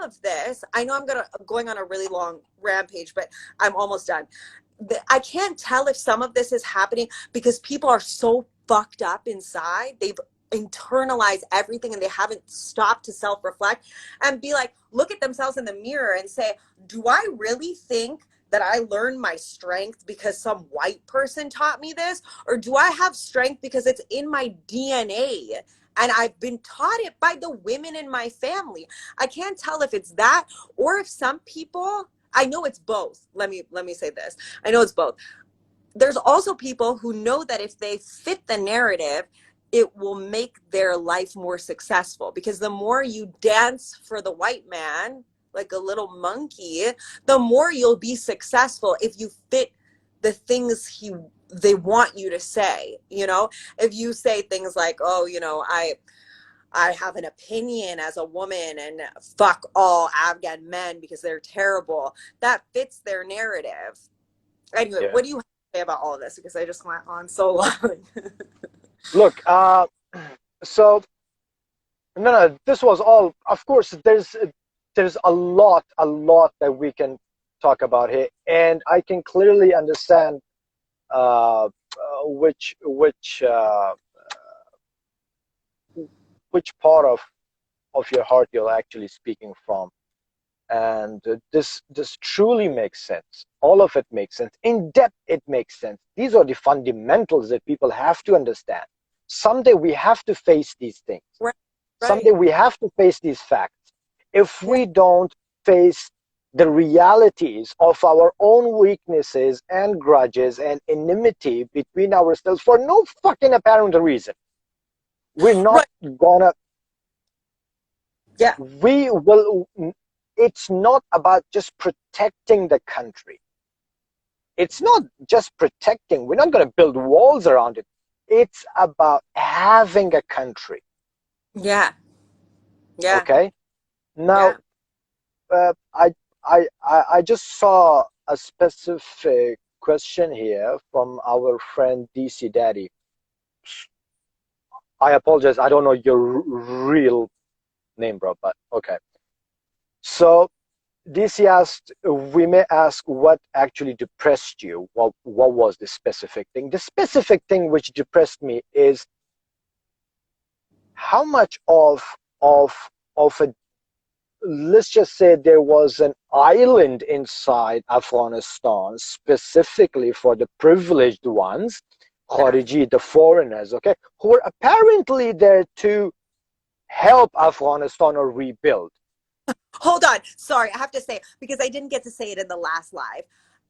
of this. I know I'm going on a really long rampage, but I'm almost done. I can't tell if some of this is happening because people are so fucked up inside. They've internalized everything and they haven't stopped to self-reflect and be like, look at themselves in the mirror and say, do I really think that I learned my strength because some white person taught me this? Or do I have strength because it's in my DNA and I've been taught it by the women in my family? I can't tell if it's that or if some people, I know it's both. Let me say this. I know it's both. There's also people who know that if they fit the narrative, it will make their life more successful because the more you dance for the white man like a little monkey, the more you'll be successful if you fit the things they want you to say. If you say things like, oh, I have an opinion as a woman and fuck all Afghan men because they're terrible, that fits their narrative. Anyway, yeah. what do you have to say about all of this? Because I just went on so long. Look, so no, no, this was all. Of course, there's a lot that we can talk about here, and I can clearly understand which part of your heart you're actually speaking from. And this truly makes sense. All of it makes sense. In depth, it makes sense. These are the fundamentals that people have to understand. Someday we have to face these things. Right, Someday right. we have to face these facts. If Yeah. we don't face the realities of our own weaknesses and grudges and enmity between ourselves for no fucking apparent reason, we're not Right. gonna, Yeah. we will, it's not about just protecting the country. It's not just protecting. We're not going to build walls around it. It's about having a country. Yeah. Yeah. Okay. Now, Yeah. I just saw a specific question here from our friend DC Daddy. I apologize. I don't know your real name, bro, but okay. So DC asked, we may ask what actually depressed you. What was the specific thing? The specific thing which depressed me is how much of a, let's just say there was an island inside Afghanistan specifically for the privileged ones, Yeah. Khariji, the foreigners, okay, who were apparently there to help Afghanistan or rebuild. Hold on. Sorry, I have to say, because I didn't get to say it in the last live.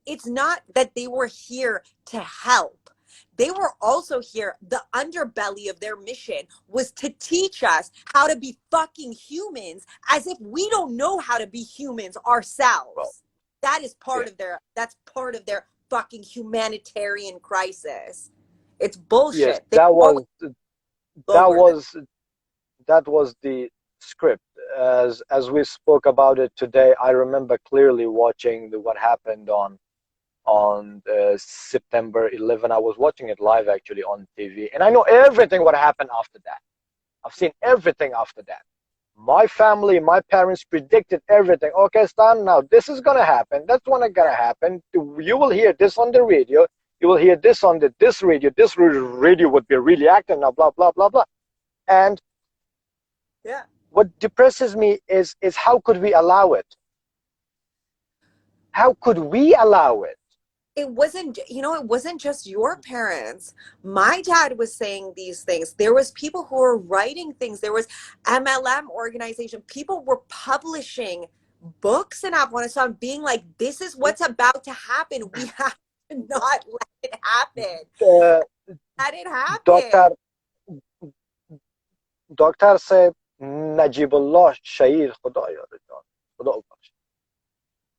It's not that they were here to help. They were also here. The underbelly of their mission was to teach us how to be fucking humans, as if we don't know how to be humans Well, ourselves. That is yeah, that's part of their fucking humanitarian crisis. It's yes, bullshit. They always that lower this. was that was the script. As we spoke about it today, I remember clearly watching what happened on September 11. I was watching it live actually on TV, and I know everything what happened after that. I've seen everything after that. My family, my parents predicted everything. Okay, Stan, now this is gonna happen. That's what's gonna happen. You will hear this on the radio. You will hear this on this radio. This radio would be really active now. Blah blah blah blah. And Yeah. what depresses me is how could we allow it? How could we allow it? It wasn't, it wasn't just your parents. My dad was saying these things. There was people who were writing things. There was MLM organization. People were publishing books in Afghanistan being like, this is what's about to happen. We have to not let it happen. Uh, Let it happen. Doctor Doctor से Najibullah Shair Khudaya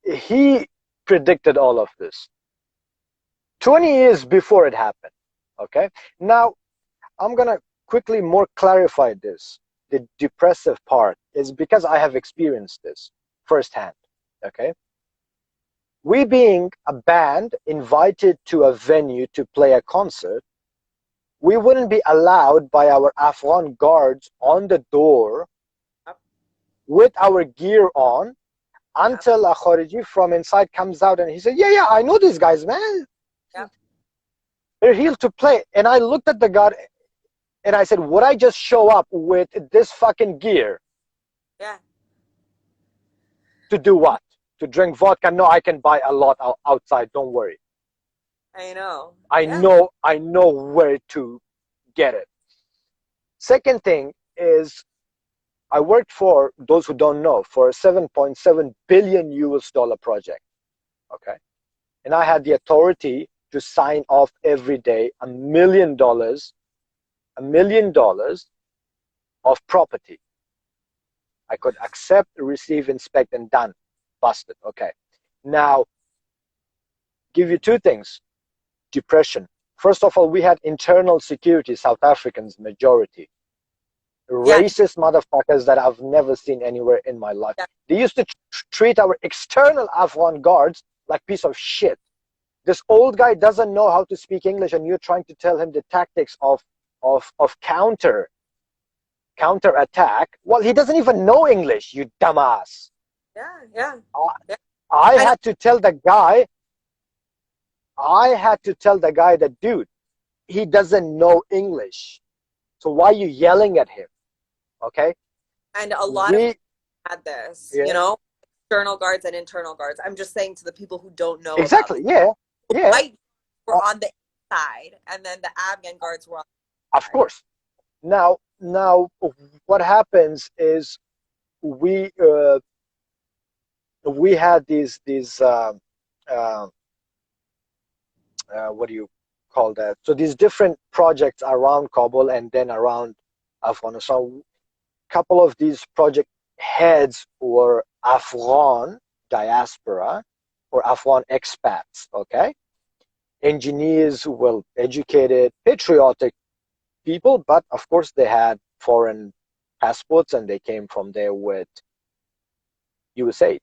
he predicted all of this 20 years before it happened. Okay, now I'm gonna quickly more clarify this. The depressive part is because I have experienced this firsthand. Okay, we being a band invited to a venue to play a concert, we wouldn't be allowed by our Afghan guards on the door with our gear on until a Khariji from inside comes out and he said, yeah, I know these guys, man. Yep. They're here to play. And I looked at the guard and I said, would I just show up with this fucking gear? Yeah. To do what? To drink vodka? No, I can buy a lot outside. Don't worry. I know. I know where to get it. Second thing is I worked for, those who don't know, for a 7.7 billion US dollar project. Okay. And I had the authority to sign off every day $1 million of property. I could accept, receive, inspect, and done. Busted. Okay. Now, give you two things. Depression. First of all, we had internal security, South Africans, majority. Yeah. Racist motherfuckers that I've never seen anywhere in my life. Yeah. They used to treat our external Afghan guards like piece of shit. This old guy doesn't know how to speak English and you're trying to tell him the tactics of counter attack. Well, he doesn't even know English, you dumbass. Yeah. I had to tell the guy that, dude, he doesn't know English. So why are you yelling at him? Okay? And a lot of people had this, external guards and internal guards. I'm just saying to the people who don't know exactly, about this. Yeah. White were on the inside, and then the Afghan guards were on the Of course. Now, what happens is we had these what do you call that? So these different projects around Kabul and then around Afghanistan. Couple of these project heads were Afghan diaspora or Afghan expats. Okay, engineers, well educated, patriotic people, but of course they had foreign passports and they came from there with USA.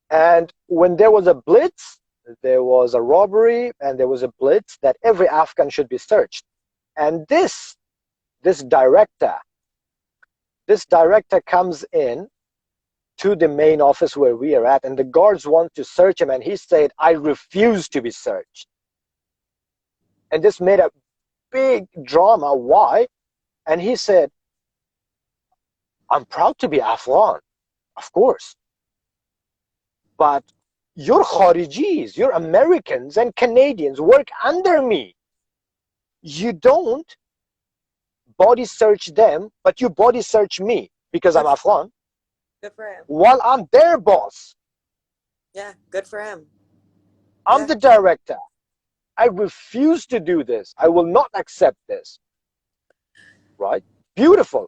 And when there was a blitz, there was a robbery and there was a blitz that every Afghan should be searched. And this director comes in to the main office where we are at, and the guards want to search him, and he said, I refuse to be searched. And this made a big drama. Why? And he said, I'm proud to be Afghan, of course. But you're Kharijis, you're Americans and Canadians work under me. You don't body search them, but you body search me because I'm Afghan. Good for him. While I'm their boss. Yeah, good for him. I'm the director. I refuse to do this. I will not accept this. Right? Beautiful.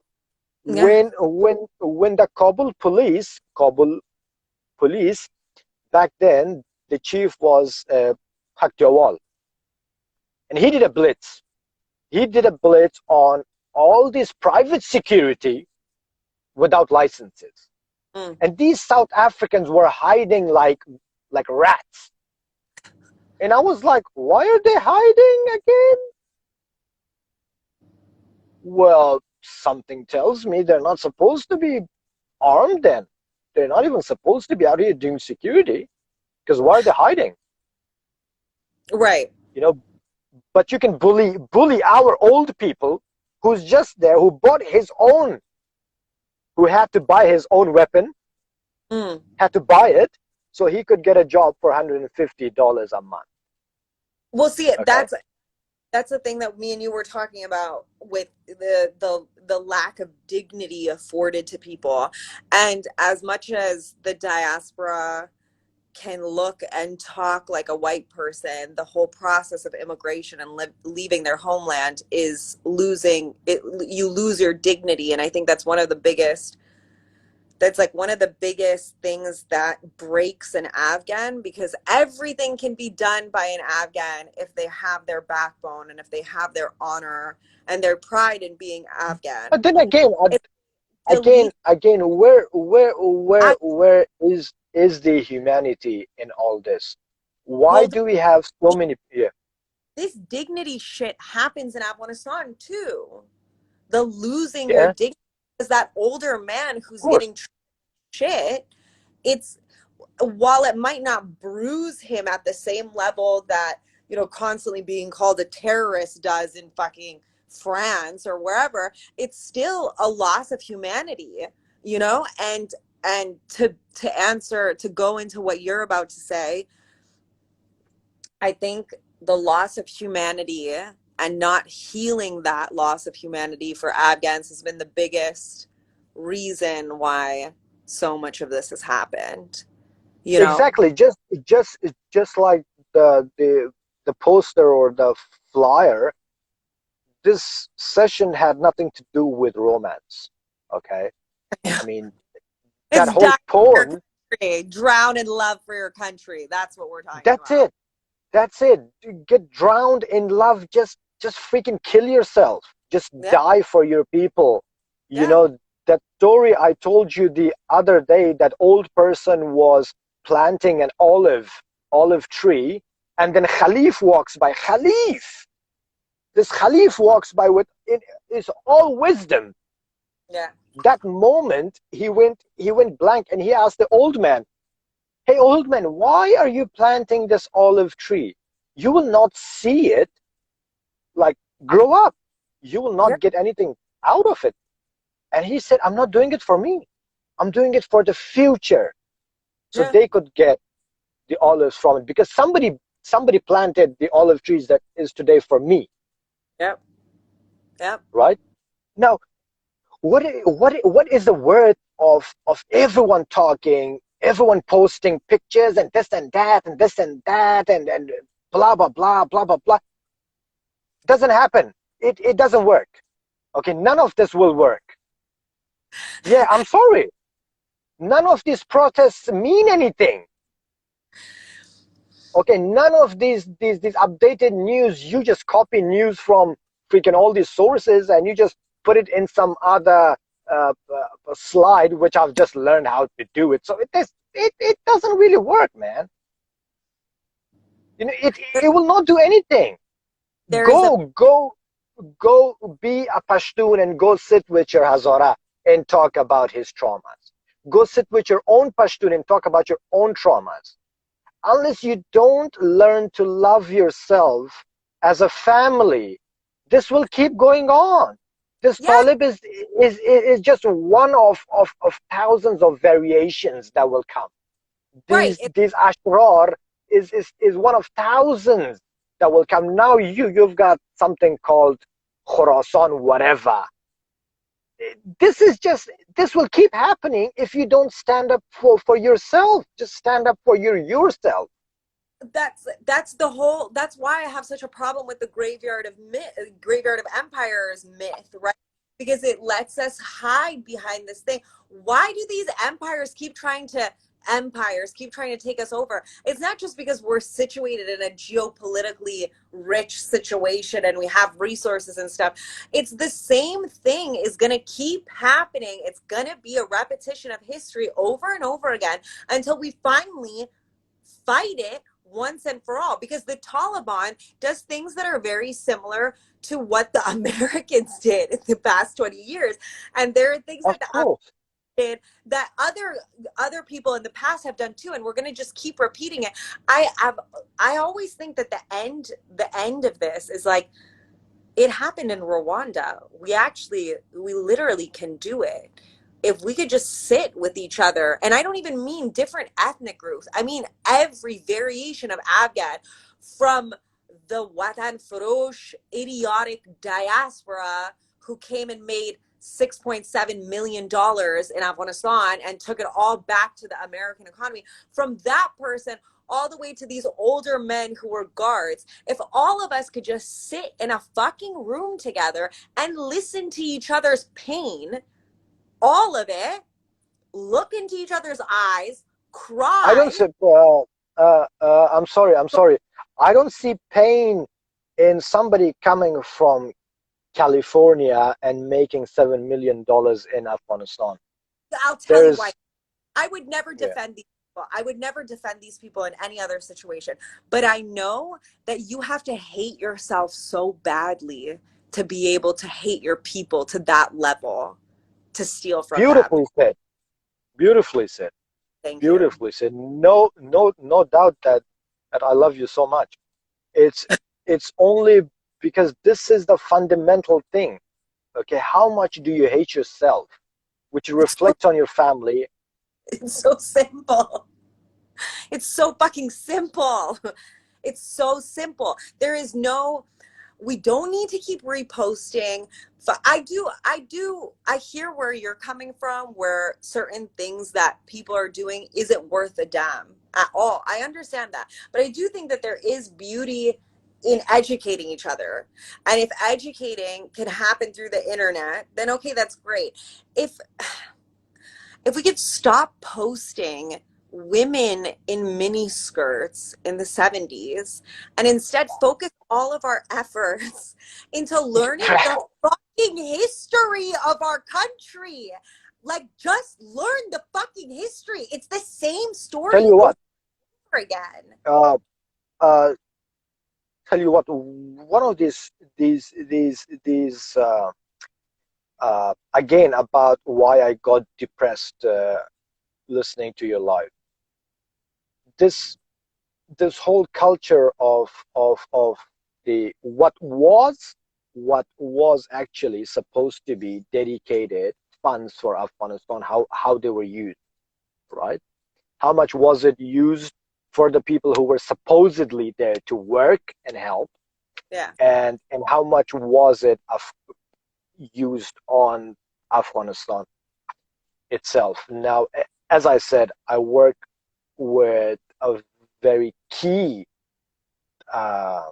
Yeah. When the Kabul police back then, the chief was Haktewal, and he did a blitz. He did a blitz on all this private security without licenses, Mm. and these South Africans were hiding like rats. And I was like, why are they hiding again? Well, something tells me they're not supposed to be armed then. They're not even supposed to be out here doing security, because why are they hiding? Right. You know, but you can bully our old people who's just there, who bought his own, who had to buy his own weapon, Mm. had to buy it so he could get a job for $150 a month. Well, see, Okay. that's the thing that me and you were talking about with the lack of dignity afforded to people. And as much as the diaspora can look and talk like a white person, the whole process of immigration and leaving their homeland is losing it. You lose your dignity. And I think that's like one of the biggest things that breaks an Afghan, because everything can be done by an Afghan if they have their backbone and if they have their honor and their pride in being Afghan. But then again, It's the again, least. again, where is the humanity in all this? Why Well, do we have so many? Yeah, this dignity shit happens in Afghanistan too. The losing your yeah, dignity, is that older man of who's course. getting shit. It's, while it might not bruise him at the same level that, constantly being called a terrorist does in fucking France or wherever, it's still a loss of humanity, and to go into what you're about to say, I think the loss of humanity and not healing that loss of humanity for Afghans has been the biggest reason why so much of this has happened. You know? Exactly. Just like the poster or the flyer. This session had nothing to do with romance. Okay. I mean, that It's whole die for your poem. country, drown in love for your country. That's what we're talking That's about. it. That's it. Get drowned in love. Just freaking kill yourself. Just Yeah, die for your people. You yeah, know, that story I told you the other day, that old person was planting an olive tree, and then Khalif walks by. This Khalif walks by with it is all wisdom. yeah, That moment he went blank, and he asked the old man, hey, old man, why are you planting this olive tree? You will not see it like grow up. You will yeah, not get anything out of it. And he said, I'm not doing it for me. I'm doing it for the future. So yeah, they could get the olives from it, because somebody planted the olive trees that is today for me, yeah, yeah. right? Now, what is the worth of everyone talking, everyone posting pictures and this and that and this and that and blah blah blah blah blah blah? Doesn't happen. It doesn't work. Okay, none of this will work. Yeah, I'm sorry. None of these protests mean anything. Okay, none of these updated news. You just copy news from freaking all these sources and you just put it in some other slide, which I've just learned how to do it. So it doesn't really work, man. You know, it will not do anything. There is a Go be a Pashtun and go sit with your Hazara and talk about his traumas. Go sit with your own Pashtun and talk about your own traumas. Unless you don't learn to love yourself as a family, this will keep going on. This yeah, Talib is just one of thousands of variations that will come. right. These Ashrar is one of thousands that will come. Now you've got something called Khorasan, whatever. This will keep happening if you don't stand up for yourself. Just stand up for yourself. that's why I have such a problem with the graveyard of empires myth, right? Because it lets us hide behind this thing. Why do these empires keep trying to take us over? It's not just because we're situated in a geopolitically rich situation and we have resources and stuff. It's the same thing is going to keep happening. It's going to be a repetition of history over and over again until we finally fight it once and for all, because the Taliban does things that are very similar to what the Americans did in the past 20 years. And there are things Of that the course. did that other people in the past have done too, and we're going to just keep repeating it. I always think that the end of this is like it happened in Rwanda. We literally can do it. If we could just sit with each other, and I don't even mean different ethnic groups, I mean every variation of Afghan, from the Watan Furosh idiotic diaspora who came and made $6.7 million in Afghanistan and took it all back to the American economy, from that person all the way to these older men who were guards. If all of us could just sit in a fucking room together and listen to each other's pain, all of it, look into each other's eyes, I don't cry. see. I'm sorry. I'm sorry. I don't see pain in somebody coming from California and making $7 million in Afghanistan. I'll tell you why. There's, I would never yeah, defend these people. I would never defend these people in any other situation. But I know that you have to hate yourself so badly to be able to hate your people to that level, to steal from them. beautifully said. Beautifully said. Thank you. Beautifully said. No doubt that I love you so much. It's it's only because this is the fundamental thing. Okay, how much do you hate yourself, which It's so, reflects on your family? it's so simple. It's so fucking simple. It's so simple. There is no, we don't need to keep reposting. I hear where you're coming from, where certain things that people are doing isn't worth a damn at all. I understand that. But I do think that there is beauty in educating each other. And if educating can happen through the internet, then okay, that's great. If we could stop posting women in mini skirts in the 70s and instead focus all of our efforts into learning the fucking history of our country. Like, just learn the fucking history. It's the same Tell story you over what, again. uh, uh, tell you what, one of these again about why I got depressed listening to your life. This this whole culture of the what was actually supposed to be dedicated funds for Afghanistan, how they were used, right? How much was it used for the people who were supposedly there to work and help, Yeah. and how much was it used on Afghanistan itself? Now, as I said, I work with a very key uh,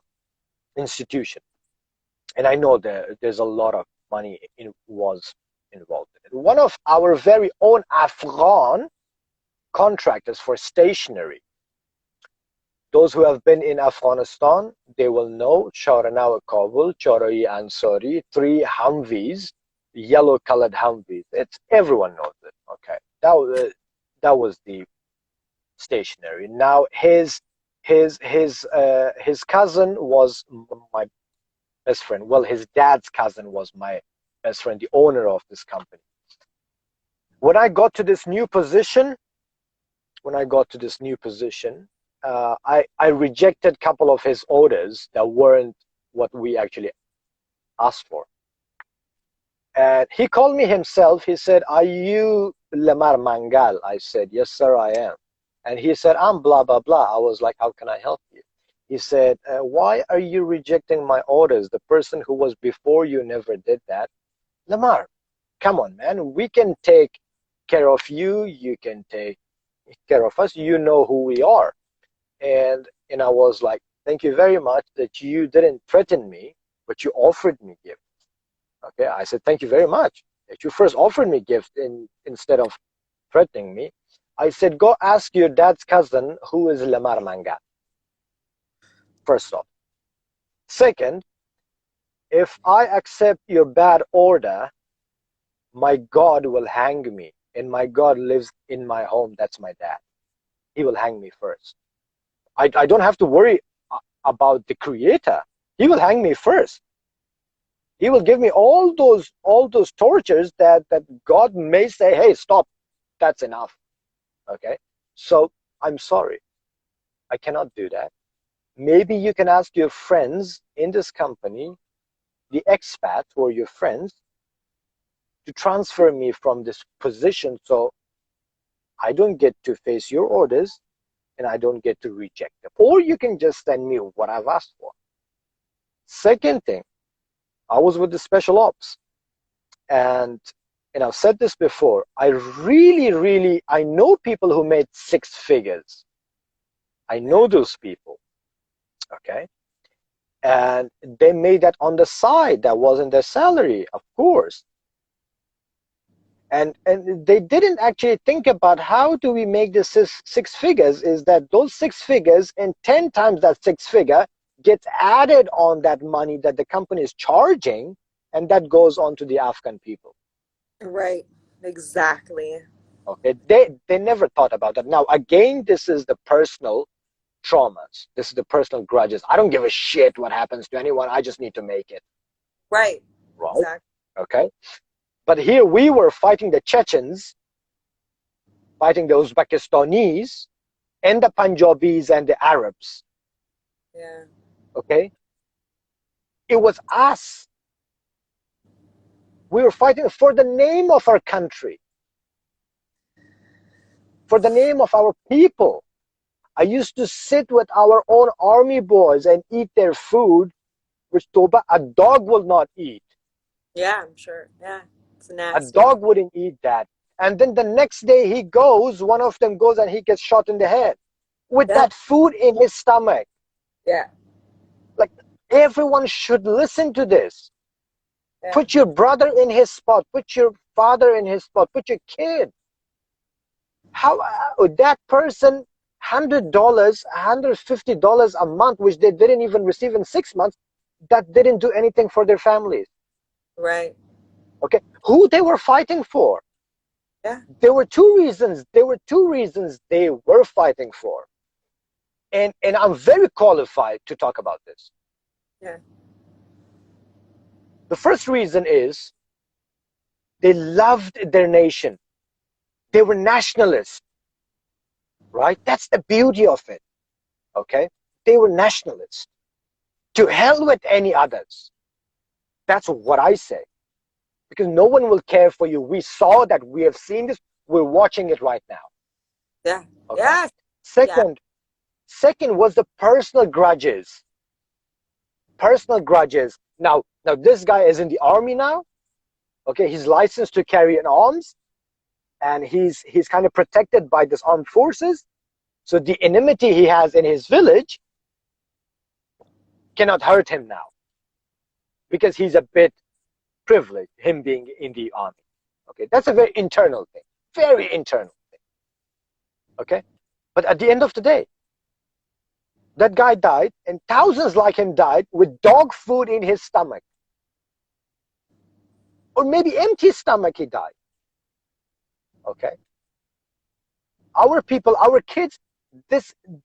institution, and I know that there's a lot of money was involved in it. One of our very own Afghan contractors for stationery. Those who have been in Afghanistan, they will know Sharanao Kabul, Charai Ansari, three Humvees, yellow colored Humvees. It's everyone knows it. Okay, that was the stationery. Now his cousin was my best friend. Well, his dad's cousin was my best friend, the owner of this company. When I got to this new position, when I got to this new position, I rejected a couple of his orders that weren't what we actually asked for. And he called me himself. He said, "Are you Lamar Mangal?" I said, "Yes, sir, I am." And he said, "I'm blah, blah, blah." I was like, "How can I help you?" He said, "Why are you rejecting my orders? The person who was before you never did that." Lamar, come on, man. We can take care of you. You can take care of us. You know who we are. And And I was like, thank you very much that you didn't threaten me, but you offered me gift. Okay, I said, thank you very much that you first offered me gift instead of threatening me. I said, go ask your dad's cousin who is Lamar Manga. First off. Second, if I accept your bad order, my God will hang me. And my God lives in my home. That's my dad. He will hang me first. I don't have to worry about the creator. He will hang me first. He will give me all those tortures that God may say, hey, stop, that's enough. Okay, so I'm sorry, I cannot do that. Maybe you can ask your friends in this company, the expats or your friends, to transfer me from this position so I don't get to face your orders and I don't get to reject them. Or you can just send me what I've asked for. Second thing, I was with the special ops, and I've said this before, I really, I know people who made six figures. I know those people, okay? And they made that on the side. That wasn't their salary, of course. And they didn't actually think about how do we make this six figures, is that those six figures and 10 times that six figure gets added on that money that the company is charging, and that goes on to the Afghan people. Right. Exactly. Okay, they never thought about that. Now, again, this is the personal traumas. This is the personal grudges. I don't give a shit what happens to anyone. I just need to make it. Right. Right? Exactly. Okay. But here we were fighting the Chechens, fighting the Uzbekistanis, and the Punjabis and the Arabs. Yeah. Okay. It was us. We were fighting for the name of our country, for the name of our people. I used to sit with our own army boys and eat their food, which Toba, a dog will not eat. Yeah, I'm sure. Yeah. It's A nasty. dog wouldn't eat that. And then the next day one of them goes and he gets shot in the head with Yeah. that food in his stomach. Yeah. Like, everyone should listen to this. Yeah. Put your brother in his spot. Put your father in his spot. Put your kid. How that person, $100, $150 a month, which they didn't even receive in 6 months, that didn't do anything for their families. Right. Okay, who they were fighting for? Yeah. There were two reasons. There were two reasons they were fighting for, and I'm very qualified to talk about this. Yeah. The first reason is they loved their nation. They were nationalists, right? That's the beauty of it. Okay, they were nationalists. To hell with any others. That's what I say. Because no one will care for you. We saw that. We have seen this. We're watching it right now. Yeah. Okay. Yeah. Yeah. Second was the personal grudges. Personal grudges. Now this guy is in the army now. Okay, he's licensed to carry an arms, and he's kind of protected by this armed forces. So the enmity he has in his village cannot hurt him now, because he's a bit privileged, him being in the army. Okay, that's a very internal thing. Very internal thing. Okay, but at the end of the day, that guy died, and thousands like him died with dog food in his stomach, or maybe empty stomach. He died. Okay, our people, our kids,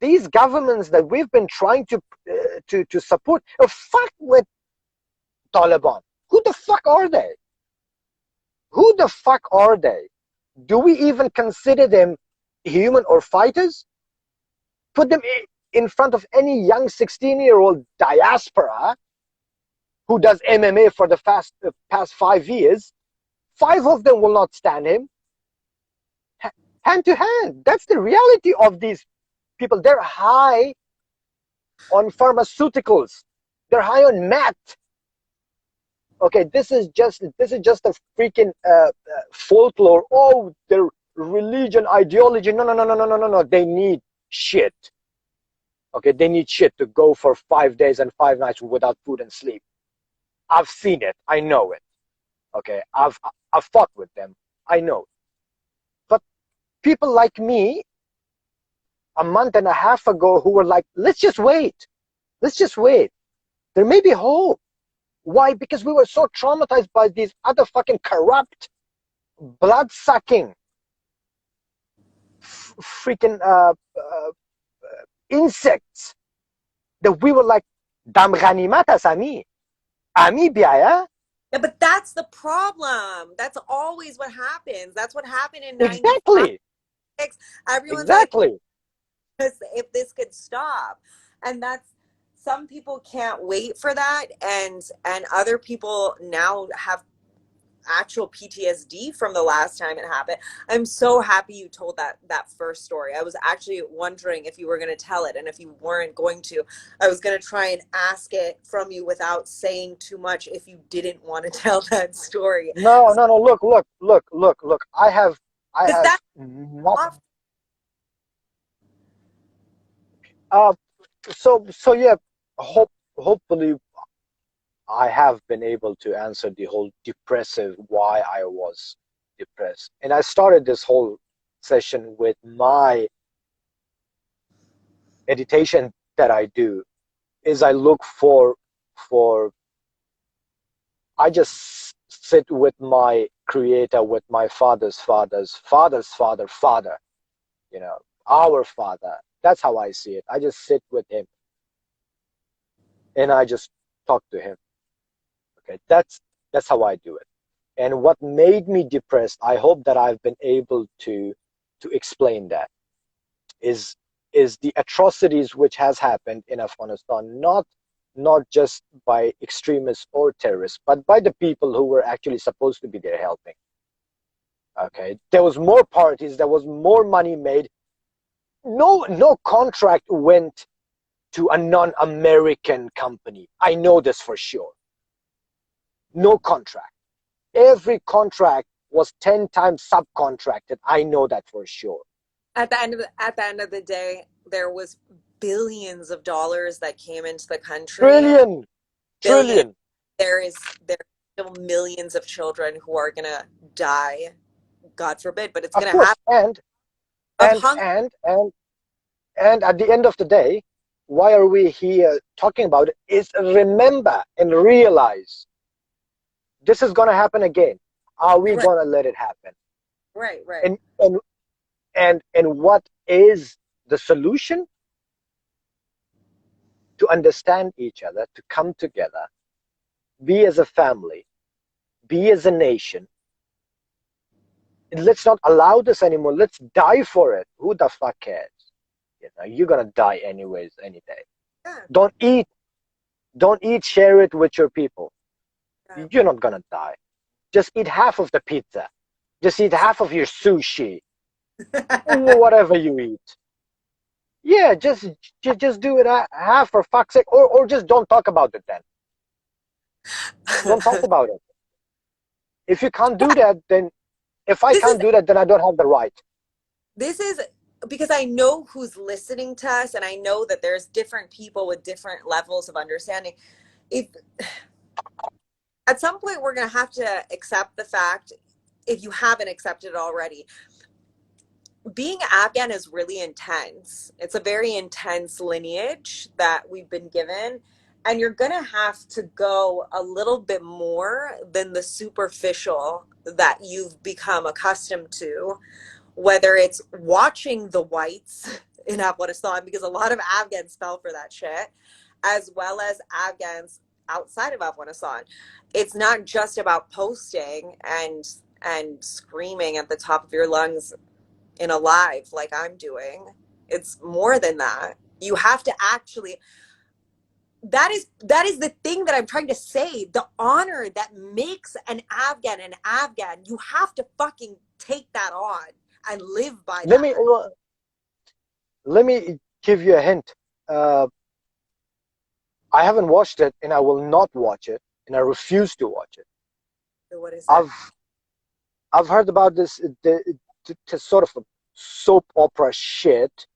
these governments that we've been trying to support, fuck with Taliban. Who the fuck are they? Who the fuck are they? Do we even consider them human or fighters? Put them in front of any young 16-year-old diaspora who does MMA for the past 5 years. 5 of them will not stand him. Hand to hand. That's the reality of these people. They're high on pharmaceuticals. They're high on meth. Okay, this is just a freaking folklore. Oh, their religion, ideology. No. They need shit. Okay, they need shit to go for 5 days and 5 nights without food and sleep. I've seen it. I know it. Okay, I've fought with them. I know it. But people like me, a month and a half ago, who were like, let's just wait. Let's just wait. There may be hope. Why? Because we were so traumatized by these other fucking corrupt, blood-sucking, freaking insects that we were like, dam ghanimat ami. Ami biaya. Yeah, but that's the problem. That's always what happens. That's what happened in 95. Exactly. Everyone's like, Exactly. if this could stop. And that's, some people can't wait for that, and other people now have actual PTSD from the last time it happened. I'm so happy you told that first story. I was actually wondering if you were going to tell it, and if you weren't going to, I was going to try and ask it from you without saying too much if you didn't want to tell that story. No, no, no. Look. I Because have that's not. off. Uh, yeah. Hopefully, I have been able to answer the whole depressive why I was depressed. And I started this whole session with my meditation that I do is I look for I just sit with my creator, with my father's father, you know, our father. That's how I see it. I just sit with him and I just talk to him. Okay, that's how I do it. And what made me depressed, I hope that I've been able to explain that, is the atrocities which has happened in Afghanistan, not just by extremists or terrorists, but by the people who were actually supposed to be there helping. Okay, there was more parties, there was more money made. No contract went to a non-American company. I know this for sure. No contract. Every contract was 10 times subcontracted. I know that for sure. At the end of the day, there was billions of dollars that came into the country. Trillion, Billion. trillion. There's still millions of children who are gonna die, God forbid, but it's Of gonna happen course. And of and hunger. and and and at the end of the day, why are we here talking about it? Is remember and realize this is gonna happen again. Are we Right, gonna let it happen? right. And what is the solution? To understand each other, to come together, be as a family, be as a nation. Let's not allow this anymore. Let's die for it. Who the fuck cares? You know, you're gonna die anyways, any day. Yeah, Don't eat. Don't eat. Share it with your people. yeah. You're not gonna die. Just eat half of the pizza. Just eat half of your sushi. Whatever you eat. Yeah, just do it half for fuck's sake, or just don't talk about it then. Don't talk about it. If you can't do that, then if I This is can't do that, then I don't have the right. this is because I know who's listening to us, and I know that there's different people with different levels of understanding. If at some point we're going to have to accept the fact, if you haven't accepted it already, being Afghan is really intense. It's a very intense lineage that we've been given. And you're going to have to go a little bit more than the superficial that you've become accustomed to, whether it's watching the whites in Afghanistan, because a lot of Afghans fell for that shit, as well as Afghans outside of Afghanistan. It's not just about posting and screaming at the top of your lungs in a live like I'm doing. It's more than that. You have to actually, that is the thing that I'm trying to say. The honor that makes an Afghan, you have to fucking take that on and live by Let that. me let me give you a hint. Uh, I haven't watched it, and I will not watch it, and I refuse to watch it. So what is it? I've I've heard about this sort of a soap opera shit.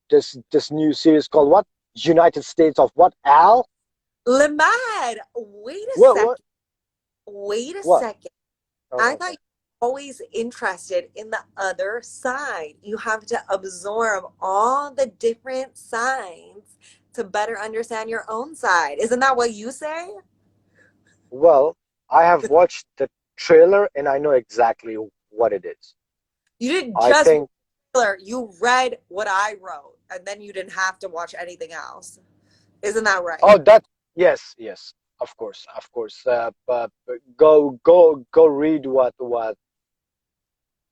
This new series called what? United States of what? Al? Lamad, wait a What? What? second. Wait a What? second. Oh, I thought okay. you were always interested in the other side. You have to absorb all the different sides to better understand your own side. Isn't that what you say? Well, I have watched the trailer and I know exactly what it is. You didn't I just think, you read what I wrote and then you didn't have to watch anything else. Isn't that right? oh, that, yes, yes, of course, of course. But go read what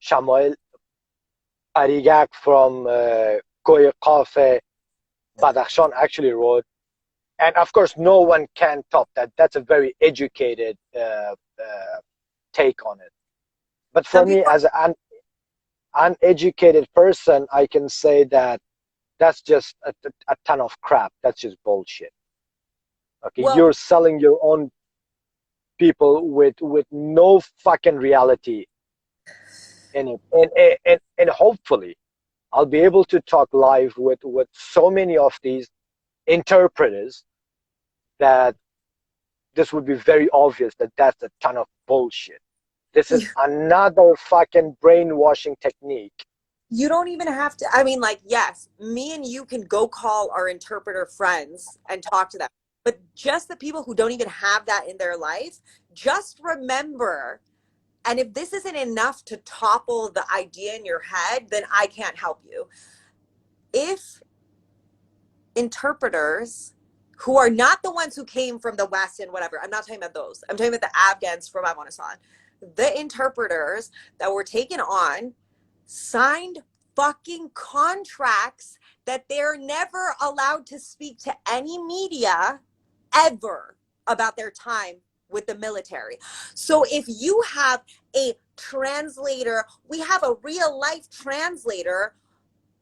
Shamail Arigak from Koy Qafe Badakhshan actually wrote. And of course, no one can top that. That's a very educated take on it. But for Some me, people, as an uneducated person, I can say that that's just a ton of crap. That's just bullshit. Okay, well, you're selling your own people with no fucking reality in it, and hopefully, I'll be able to talk live with so many of these interpreters that this would be very obvious that that's a ton of bullshit. This is another fucking brainwashing technique. you don't even have to. I mean, like, yes, me and you can go call our interpreter friends and talk to them. But just the people who don't even have that in their life, just remember, and if this isn't enough to topple the idea in your head, then I can't help you. If interpreters who are not the ones who came from the West and whatever, I'm not talking about those. I'm talking about the Afghans from Afghanistan. The interpreters that were taken on signed fucking contracts that they're never allowed to speak to any media ever about their time with the military. So if you have a translator, we have a real life translator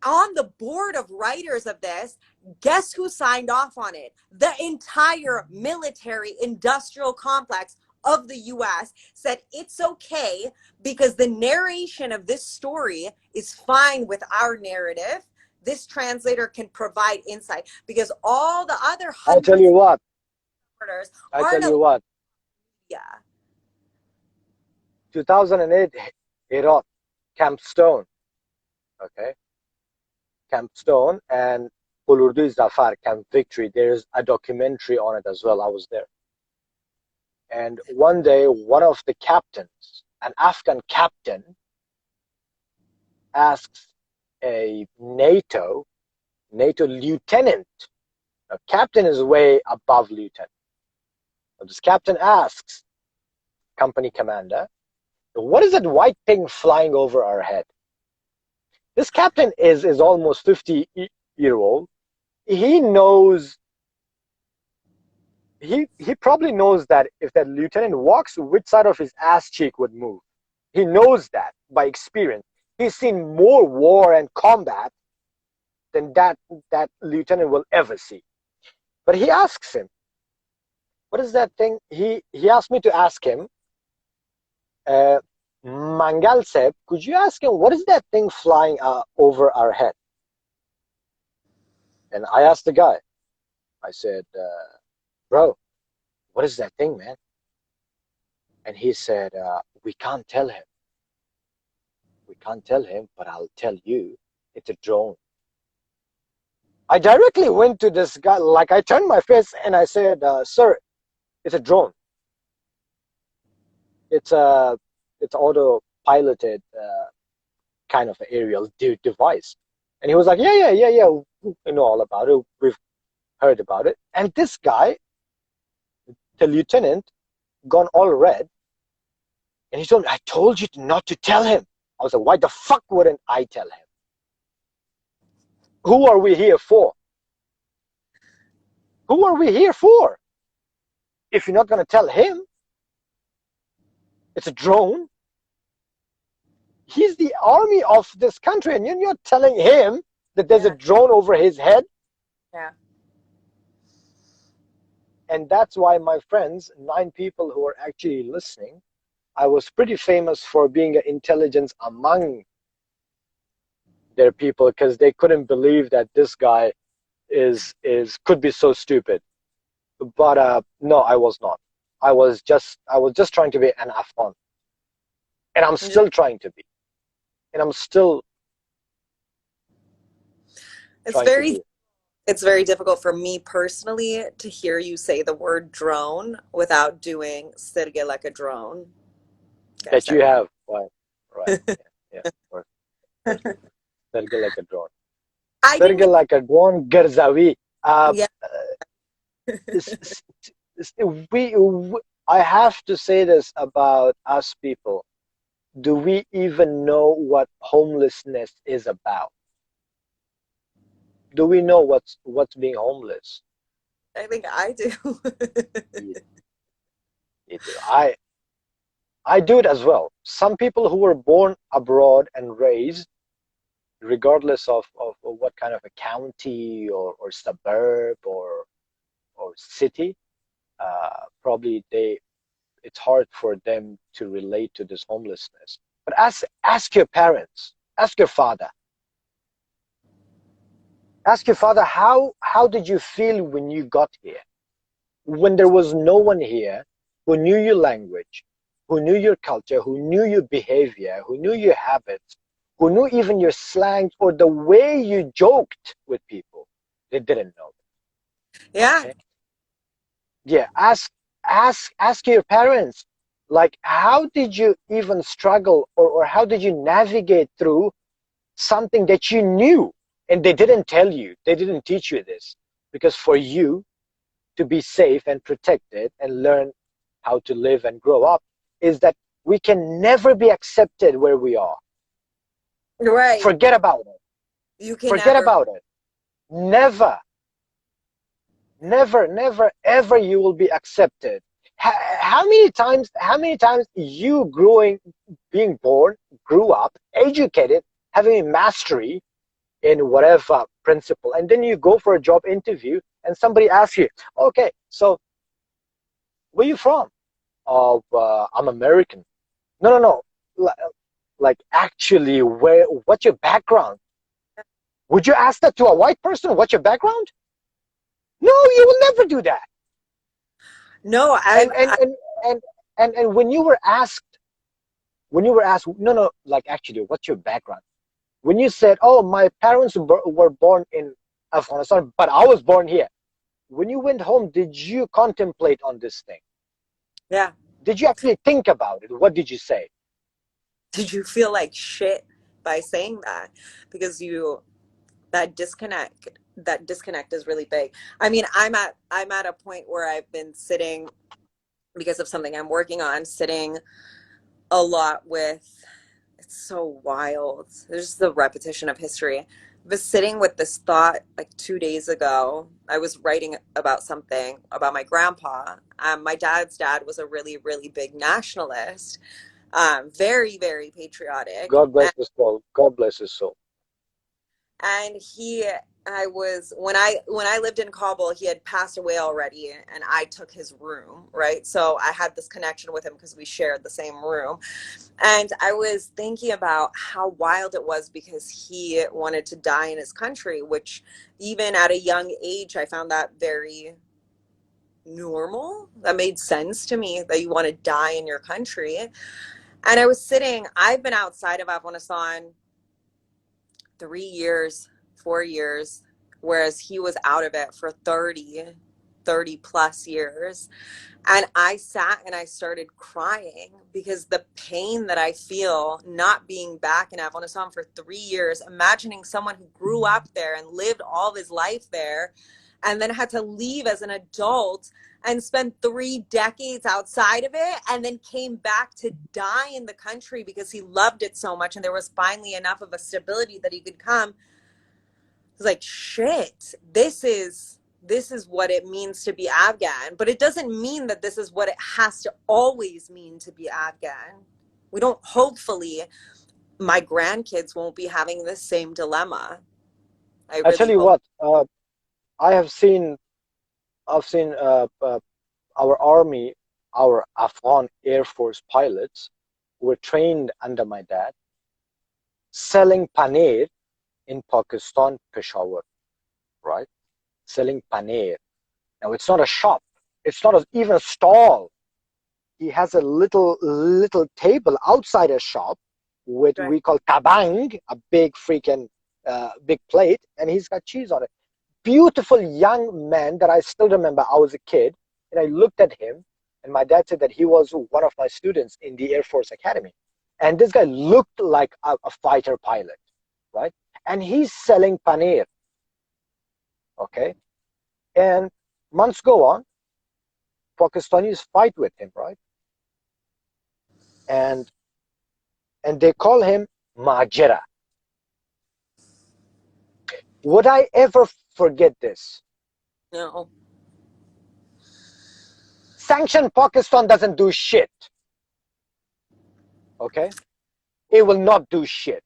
on the board of writers of this. Guess who signed off on it? The entire military industrial complex of the US said it's okay because the narration of this story is fine with our narrative. This translator can provide insight because all the other I tell hundreds you of what. reporters I tell aren't you allowed. what. Yeah. 2008, Herat, Camp Stone. Okay, Camp Stone and Pulurdu Zafar, Camp Victory. There's a documentary on it as well. I was there. And one day, one of the captains, an Afghan captain, asks a NATO lieutenant. Now, captain is way above lieutenant. So this captain asks company commander, "What is that white thing flying over our head?" This captain is almost 50-year old. He knows. He probably knows that if that lieutenant walks, which side of his ass cheek would move. He knows that by experience. He's seen more war and combat than that lieutenant will ever see. But he asks him, "What is that thing?" He asked me to ask him, uh, Mangal Seb, could you ask him what is that thing flying over our head? And I asked the guy. I said, "Bro, what is that thing, man?" And he said, "We can't tell him. We can't tell him, but I'll tell you, it's a drone." I directly went to this guy, like I turned my face and I said, "Sir, it's a drone. It's a it's auto-piloted kind of aerial device." And he was like, "Yeah, yeah, yeah, yeah. We know all about it. We've heard about it." And this guy, the lieutenant, gone all red, and he told me, "I told you not to tell him." I was like, "Why the fuck wouldn't I tell him? Who are we here for? Who are we here for? If you're not gonna tell him, it's a drone. He's the army of this country, and you're not telling him that there's a Yeah. drone over his head." Yeah. And that's why, my friends, 9 people who are actually listening, I was pretty famous for being an intelligence among their people because they couldn't believe that this guy is could be so stupid. But no, I was not. I was just trying to be an Afghan, and I'm still trying to be, and I'm still It's trying to very be. it's very difficult for me personally to hear you say the word drone without doing sirge like a drone. That Guys, you everyone. have, right? Yeah, yeah, of course. Sergey like a drone. I didn't Sergey get like a drone. Garzawi. Uh, yeah. s- s- we, I have to say this about us people. Do we even know what homelessness is about? Do we know what's being homeless? I think I do. You, you do. I do it as well. Some people who were born abroad and raised, regardless of what kind of a county or suburb or city, probably it's hard for them to relate to this homelessness. But ask your parents, ask your father how did you feel when you got here, when there was no one here who knew your language, who knew your culture, who knew your behavior, who knew your habits, who knew even your slang or the way you joked with people. They didn't know. Yeah. Okay. Yeah, ask your parents, like, how did you even struggle, or how did you navigate through something that you knew and they didn't tell you, they didn't teach you this, because for you to be safe and protected and learn how to live and grow up is that we can never be accepted where we are. Right. Forget about it. You can Forget never. about it. Never, never ever you will be accepted. How many times you being born, grew up, educated, having mastery in whatever principle, and then you go for a job interview and somebody asks you, okay, so where you from? I'm American. No. Like, actually, what's your background? Would you ask that to a white person? What's your background? No, you will never do that. No, And and and and and when you were asked, no, like, actually, what's your background? When you said, oh, my parents were born in Afghanistan, but I was born here. When you went home, did you contemplate on this thing? yeah. Did you actually think about it? What did you say? Did you feel like shit by saying that? Because you that disconnect is really big. I mean, I'm at a point where I've been sitting because of something I'm working on, sitting a lot with it's so wild. There's the repetition of history. I was sitting with this thought like 2 days ago. I was writing about something about my grandpa. My dad's dad was a really, really big nationalist, very, very patriotic. God bless his soul. God bless his soul. And I was when I lived in Kabul, he had passed away already, and I took his room, right? So I had this connection with him because we shared the same room. And I was thinking about how wild it was because he wanted to die in his country, which even at a young age, I found that very normal. That made sense to me that you want to die in your country. And I've been outside of Afghanistan 3 years, 4 years, whereas he was out of it for 30 plus years. And I sat and I started crying because the pain that I feel not being back in Afghanistan for 3 years, imagining someone who grew up there and lived all of his life there and then had to leave as an adult and spend 3 decades outside of it and then came back to die in the country because he loved it so much and there was finally enough of a stability that he could come. It's like, shit, this is what it means to be Afghan, but it doesn't mean that this is what it has to always mean to be Afghan. We don't, hopefully my grandkids won't be having the same dilemma. I I tell really you hope. what, I have seen, I've seen our army, our Afghan Air Force pilots were trained under my dad selling paneer in Pakistan, Peshawar, right? selling paneer. Now it's not a shop. It's not even a stall. He has a little table outside a shop with Right. we call tabang, a big freaking big plate, and he's got cheese on it. Beautiful young man that I still remember. I was a kid, and I looked at him, and my dad said that he was one of my students in the Air Force Academy, and this guy looked like a fighter pilot, right? And he's selling paneer, okay? And months go on, Pakistanis fight with him, right? And they call him Majera. Would I ever forget this? No. Sanctioned Pakistan doesn't do shit. Okay? It will not do shit.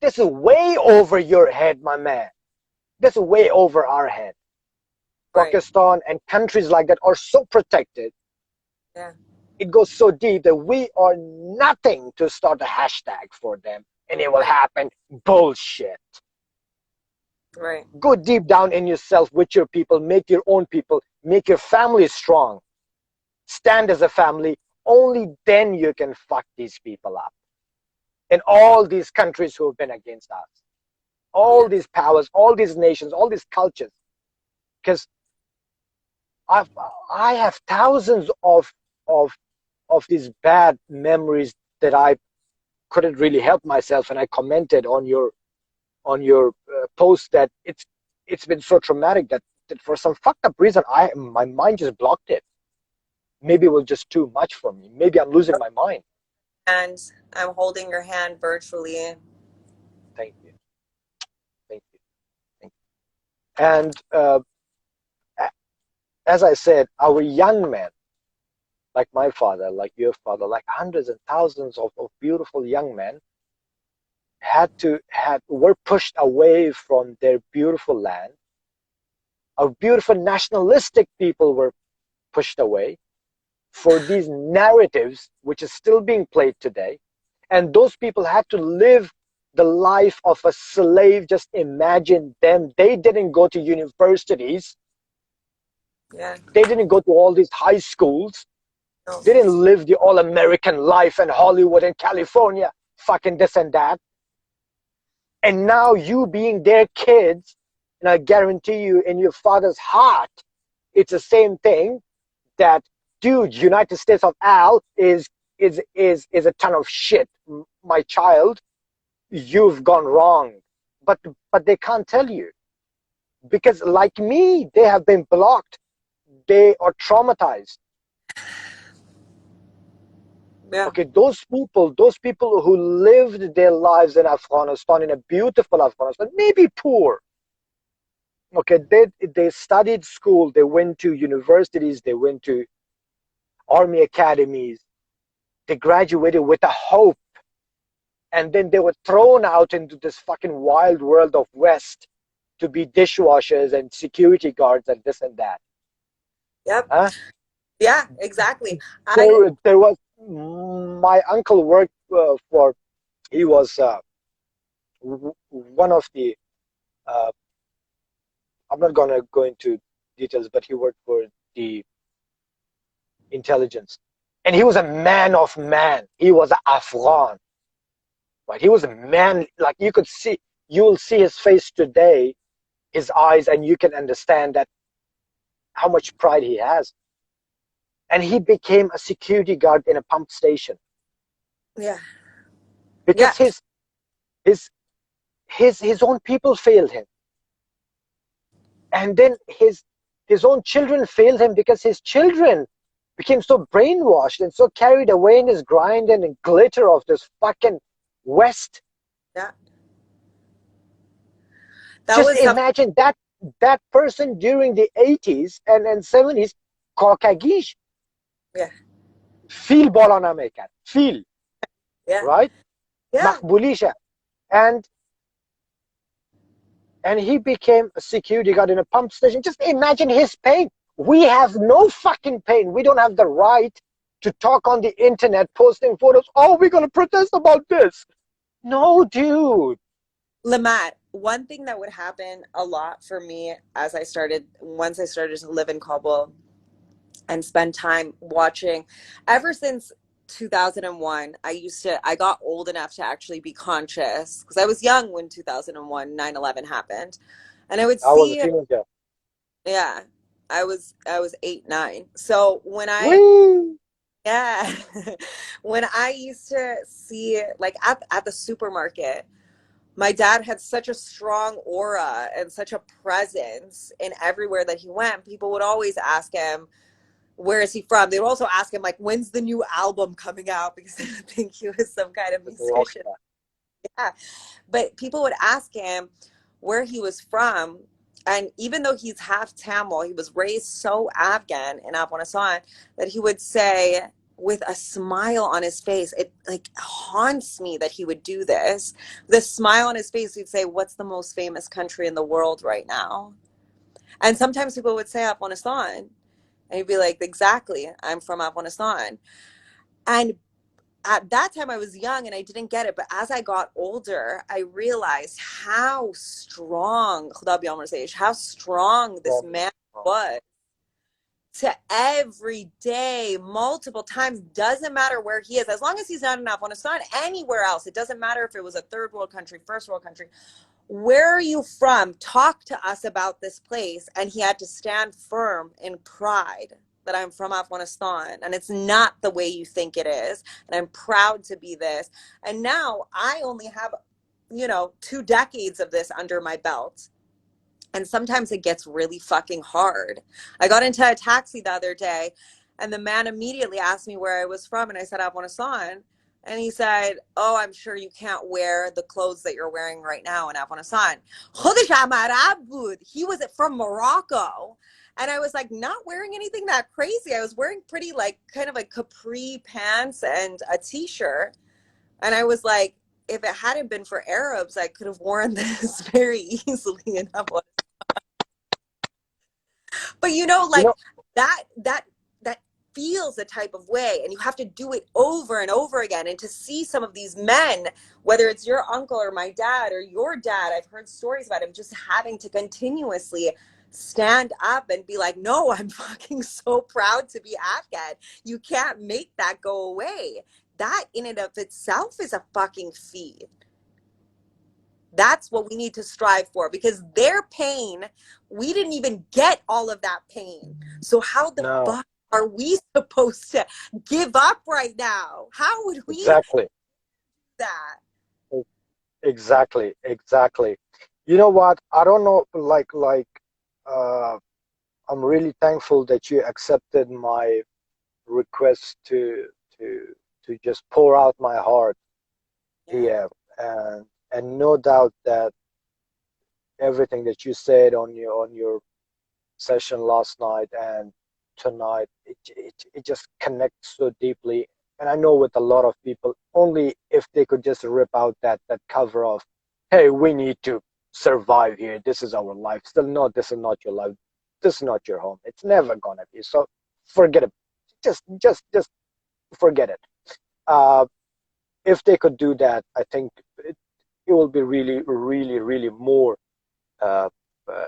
This is way over your head, my man. This is way over our head. Right. Pakistan and countries like that are so protected. Yeah. It goes so deep that we are nothing to start a hashtag for them and it will Right. happen. Bullshit. Right. Go deep down in yourself with your people, make your own people, make your family strong. Stand as a family. Only then you can fuck these people up. In all these countries who have been against us. All Yeah. these powers, all these nations, all these cultures. Because I have thousands of these bad memories that I couldn't really help myself, and I commented on your post that it's been so traumatic that for some fucked up reason my mind just blocked it. Maybe it was just too much for me. Maybe I'm losing my mind. And I'm holding your hand virtually. Thank you, thank you, thank you. And as I said, our young men, like my father, like your father, like hundreds and thousands of beautiful young men, were pushed away from their beautiful land. Our beautiful nationalistic people were pushed away for these narratives, which is still being played today. And those people had to live the life of a slave. Just imagine them. They didn't go to universities. Yeah. They didn't go to all these high schools. No. They didn't live the all American life and Hollywood and California, fucking this and that. And now you being their kids, and I guarantee you in your father's heart, it's the same thing that, dude, United States of Al is a ton of shit. My child, you've gone wrong. But they can't tell you. Because like me, they have been blocked. They are traumatized. Yeah. Okay, those people who lived their lives in Afghanistan, in a beautiful Afghanistan, maybe poor. Okay, they studied school, they went to universities, they went to army academies, they graduated with a hope, and then they were thrown out into this fucking wild world of West to be dishwashers and security guards and this and that. Yep. Huh? Yeah, exactly. There was my uncle worked for. He was one of the. Uh, I'm not gonna go into details, but he worked for the intelligence, and he was a man of man. He was an Afghan, right? He was a man. Like you will see his face today, his eyes, and you can understand that how much pride he has. And he became a security guard in a pump station Yeah. Yeah. because his his own people failed him, and then his own children failed him because his children became so brainwashed and so carried away in his grind and in glitter of this fucking West. Yeah. That Just was some. imagine that person during the 80s and 70s. Kakagish, Yeah. feel bolana mekar, feel, Yeah. right? Yeah. Makbulisha. And he became a security guard in a pump station. Just imagine his pain. We have no fucking pain. We don't have the right to talk on the internet, posting photos. Oh, we're going to protest about this. No, dude. Lamar, one thing that would happen a lot for me as once I started to live in Kabul and spend time watching, ever since 2001, I got old enough to actually be conscious because I was young when 2001 9/11 happened. And I would I was a see, teenager. yeah, I was 8, 9. So Whee! yeah, when I used to see, like, at the supermarket, my dad had such a strong aura and such a presence in everywhere that he went. People would always ask him, where is he from? They would also ask him, like, when's the new album coming out? Because they would think he was some kind of Like a rock musician. star. Yeah. But people would ask him where he was from. And even though he's half Tamil, he was raised so Afghan in Afghanistan that he would say, with a smile on his face, it like haunts me that he would do this. The smile on his face, he'd say, what's the most famous country in the world right now? And sometimes people would say Afghanistan. And he'd be like, exactly, I'm from Afghanistan. And at that time I was young and I didn't get it. But as I got older, I realized how strong, how strong this Well, man was, to every day, multiple times, doesn't matter where he is, as long as he's not in Afghanistan, anywhere else. It doesn't matter if it was a third world country, first world country. Where are you from? Talk to us about this place. And he had to stand firm in pride that I'm from Afghanistan and it's not the way you think it is. And I'm proud to be this. And now I only have, 2 decades of this under my belt. And sometimes it gets really fucking hard. I got into a taxi the other day and the man immediately asked me where I was from. And I said, Afghanistan. And he said, oh, I'm sure you can't wear the clothes that you're wearing right now in Afghanistan. He was from Morocco. And I was like, not wearing anything that crazy. I was wearing pretty, like, kind of like capri pants and a t-shirt. And I was like, if it hadn't been for Arabs, I could have worn this very easily in Afghanistan. But you like, know, that feels a type of way, and you have to do it over and over again. And to see some of these men, whether it's your uncle or my dad or your dad, I've heard stories about him just having to continuously stand up and be like, no, I'm fucking so proud to be Afghan. You can't make that go away. That in and of itself is a fucking feat. That's what we need to strive for, because their pain, we didn't even get all of that pain. So how the no, fuck are we supposed to give up right now? How would we do exactly. that? Exactly, exactly. You know what? I don't know, uh, I'm really thankful that you accepted my request to to just pour out my heart Yeah. here, and no doubt that everything that you said on your session last night and tonight, it just connects so deeply. And I know with a lot of people, only if they could just rip out that cover of, hey, we need to survive here. This is our life. Still, no, this is not your life. This is not your home. It's never gonna be. So forget it. Just forget it. Uh, if they could do that, I think it will be really, really, really more uh,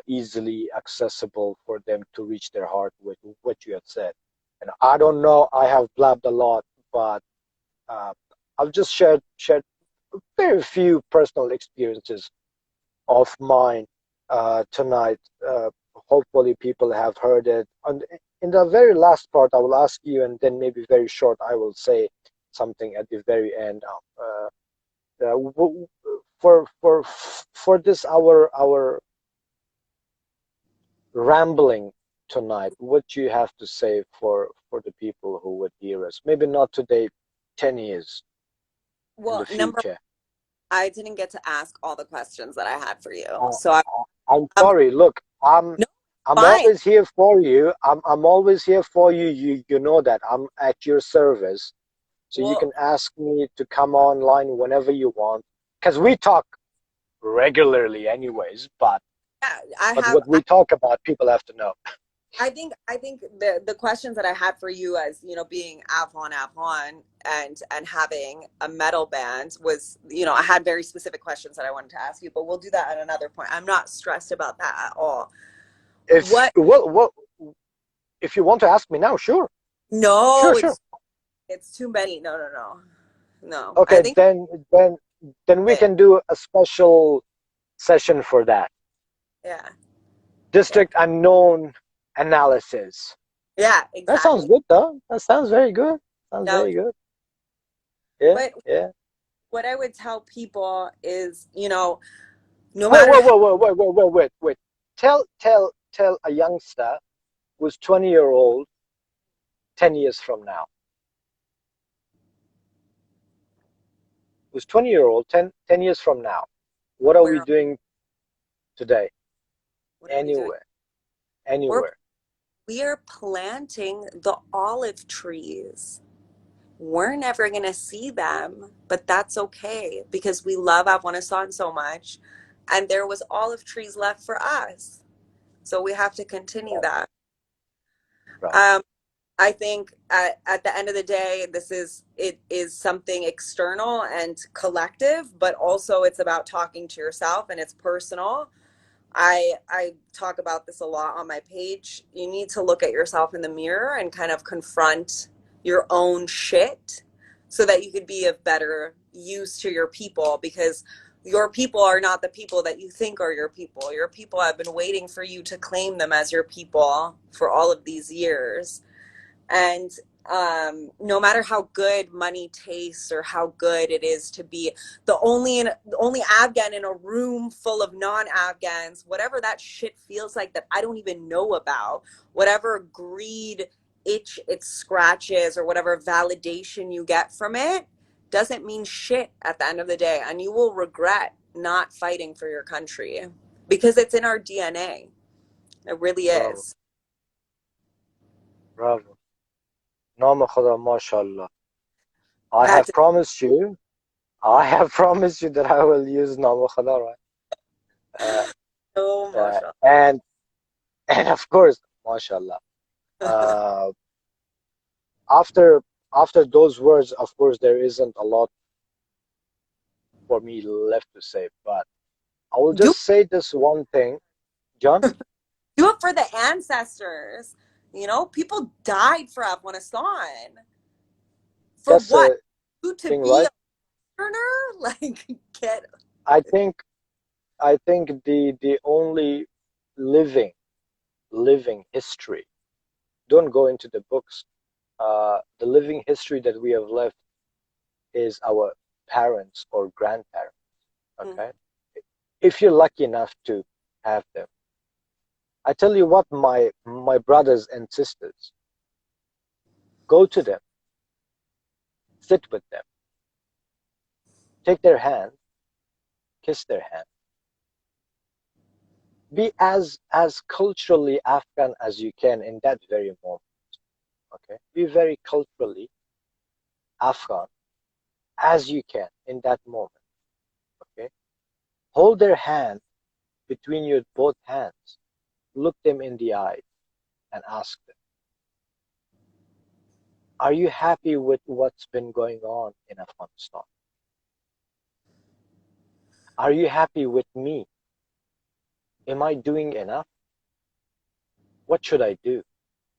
easily accessible for them to reach their heart with what you have said. And I don't know, I have blabbed a lot, but uh, I've just shared very few personal experiences of mine tonight. Hopefully, people have heard it. And in the very last part, I will ask you, and then maybe very short, I will say something at the very end. For this our rambling tonight, what you have to say for the people who would hear us, maybe not today, 10 years in Well, the future. I didn't get to ask all the questions that I had for you. uh, So I'm I'm sorry, look, no, I'm fine. always here for you. I'm always here for you. You know that I'm at your service, so you Well, can ask me to come online whenever you want, because we talk regularly anyways, yeah, but what we talk about, people have to know. I think the questions that I had for you as, being Afghan and having a metal band was, I had very specific questions that I wanted to ask you, but we'll do that at another point. I'm not stressed about that at all. If What? well, if you want to ask me now, sure, No, sure, sure. it's too many. No, no, no. No. I Okay, think then we it. can do a special session for that. Yeah. Yeah. District unknown analysis. Yeah, That sounds exactly. good, though. That sounds very good. Sounds No, very good. Yeah, but yeah. what I would tell people is, no Wait, matter wait, how wait, wait, wait, wait, wait, wait, wait. Tell a youngster who's 20-year old 10 years from now. Who's 20-year old 10 years from now. What are we where doing today? what are we doing? Anywhere, We're anywhere. we're planting the olive trees. We're never going to see them, but that's okay because we love Afghanistan so much and there was olive trees left for us. So we have to continue Right, that. right. Um, I think at the end of the day, it is something external and collective, but also it's about talking to yourself and it's personal. I talk about this a lot on my page. You need to look at yourself in the mirror and kind of confront your own shit so that you could be of better use to your people, because your people are not the people that you think are your people. Your people have been waiting for you to claim them as your people for all of these years. And no matter how good money tastes or how good it is to be the only Afghan in a room full of non-Afghans, whatever that shit feels like that I don't even know about, whatever greed itch it scratches or whatever validation you get from it, doesn't mean shit at the end of the day, and you will regret not fighting for your country because it's in our DNA. It really Bravo, is. bravo. Nama khuda, mashallah. I I had have to. promised you, I have promised you that I will use Nama khuda, right? Uh, Oh, mashallah. and and of course, mashallah. Uh, after after those words, of course, there isn't a lot for me left to say, but I will do just say this one thing, John. do it for the ancestors. People died for Afghanistan. For That's what? a Who to thing, be right? a learner? Like, get. I think I think the only living living history. Don't go into the books. The living history that we have left is our parents or grandparents. Okay, if you're lucky enough to have them, I tell you what, my brothers and sisters, go to them, sit with them, take their hand, kiss their hand, be as culturally Afghan as you can in that very moment. Okay, be very culturally Afghan as you can in that moment. Okay, hold their hand between your both hands, look them in the eyes, and ask them, are you happy with what's been going on in Afghanistan? Are you happy with me? Am I doing enough? What should I do?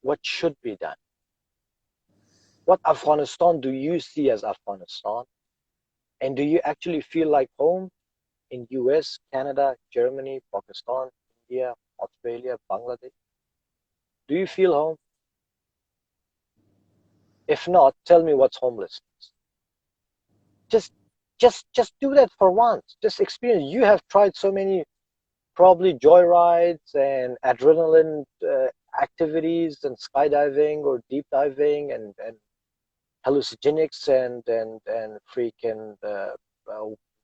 What should be done? What Afghanistan do you see as Afghanistan? And do you actually feel like home in US, Canada, Germany, Pakistan, India, Australia, Bangladesh? Do you feel home? If not, tell me what's homelessness. Just just do that for once. Just experience. You have tried so many probably joyrides and adrenaline activities and skydiving or deep diving and hallucinogenics and freaking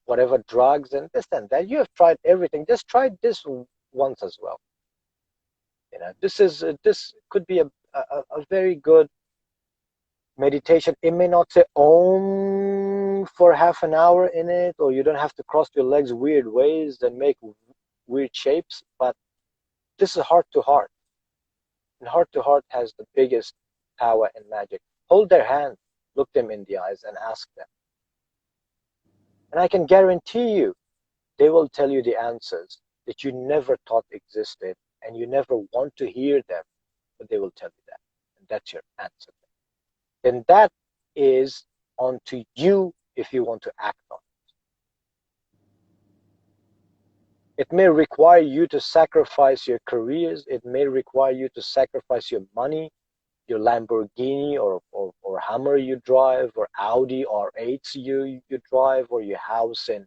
whatever drugs and this and that. You have tried everything. Just try this once as well. This could be a very good meditation. It may not say om for half an hour in it, or you don't have to cross your legs weird ways and make weird shapes, but this is heart to heart. And heart to heart has the biggest power and magic. Hold their hand, look them in the eyes, and ask them. And I can guarantee you, they will tell you the answers that you never thought existed and you never want to hear them, but they will tell you that. And that's your answer. Then that is on to you if you want to act on it. It may require you to sacrifice your careers. It may require you to sacrifice your money, your Lamborghini or Hummer you drive, or Audi R8s you drive, or your house in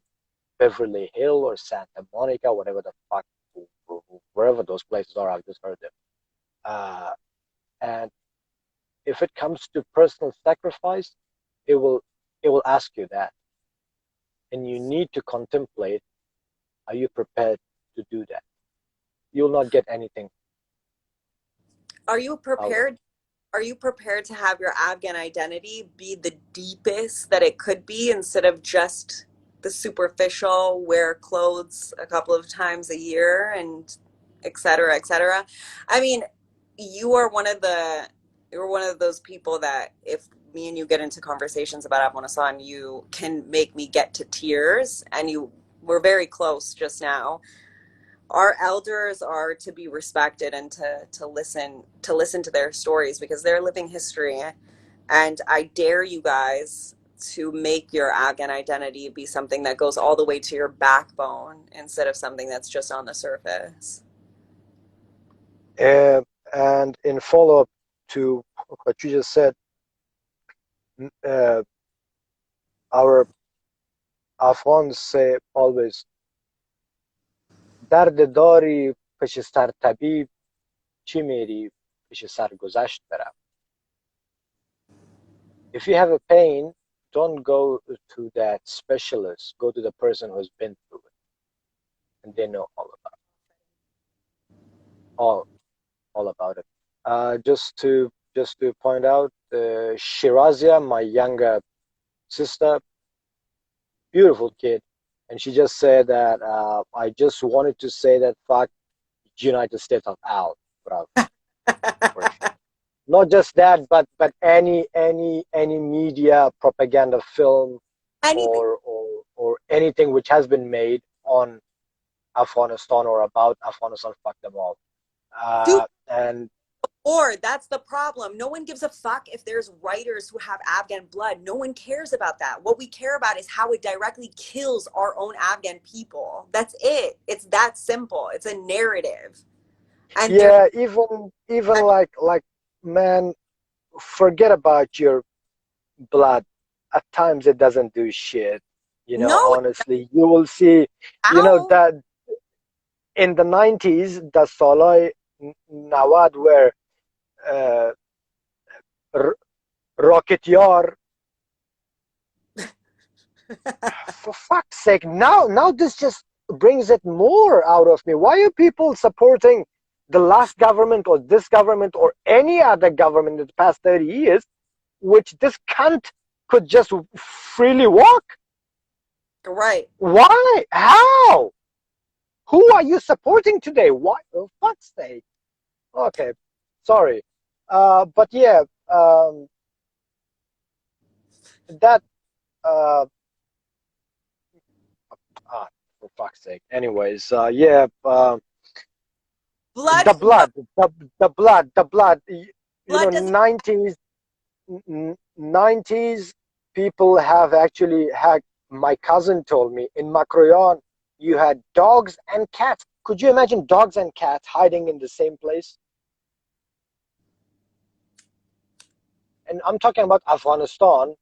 Beverly Hill or Santa Monica, whatever the fuck, wherever those places are. I've just heard them. And if it comes to personal sacrifice, it will ask you that, and you need to contemplate: are you prepared to do that? You'll not get anything Are you out of prepared? Are you prepared to have your Afghan identity be the deepest that it could be instead of just the superficial, wear clothes a couple of times a year and et cetera, et cetera? I mean, you are one of the you're one of those people that if me and you get into conversations about Afghanistan, you can make me get to tears, and you were very close just now. Our elders are to be respected and to listen to their stories because they're living history. And I dare you guys to make your Afghan identity be something that goes all the way to your backbone instead of something that's just on the surface. it. And in follow up to what you just said, uh, our Afghans say always: درد داری پیش سر طبیب، چی میری پیش سرگذشت برم. If you have a pain, don't go to that specialist. Go to the person who's been through it, and they know all all about it. Just to point out, Shirazia, my younger sister, beautiful kid, and she just said that I just wanted to say that fuck United States of Al, bro. Not just that, but any media propaganda film Anything. or anything which has been made on Afghanistan or about Afghanistan, fuck them all. Dude, And or that's the problem. No one gives a fuck if there's writers who have Afghan blood. No one cares about that. What we care about is how it directly kills our own Afghan people. That's it. It's that simple. It's a narrative. And there's yeah, even like man, forget about your blood. At times it doesn't do shit. no Honestly, you will see, how that in the 90s, the Soloi Nawad were uh, Rocket Yar. For fuck's sake, now this just brings it more out of me. Why are people supporting the last government or this government or any other government in the past 30 years, which this cunt could just freely walk? right. Why? How? Who are you supporting today? Why? For fuck's sake. Okay, sorry. But yeah, that, uh, for fuck's sake. Anyways, yeah, Blood the blood, the blood. blood doesn't 90s, 90s people have actually had. My cousin told me in Makroyan, you had dogs and cats. Could you imagine dogs and cats hiding in the same place? And I'm talking about Afghanistan,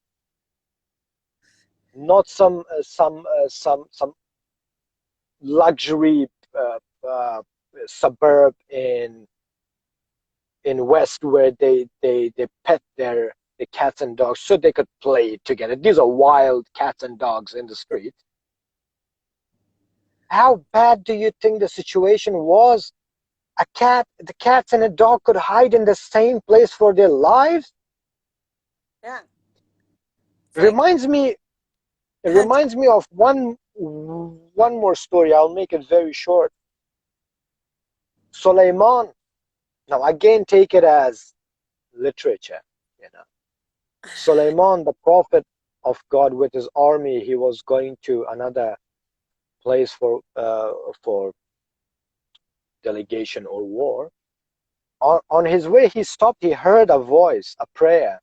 not some luxury uh, uh, suburb in West where they pet the cats and dogs so they could play together. These are wild cats and dogs in the street. How bad do you think the situation was? The cats and a dog could hide in the same place for their lives. yeah. It's like Reminds me, it reminds me of one more story. I'll make it very short. Suleiman. Now, again, take it as literature. You know, Suleiman, the prophet of God, with his army, he was going to another place for delegation or war. On his way, he stopped. He heard a voice, a prayer,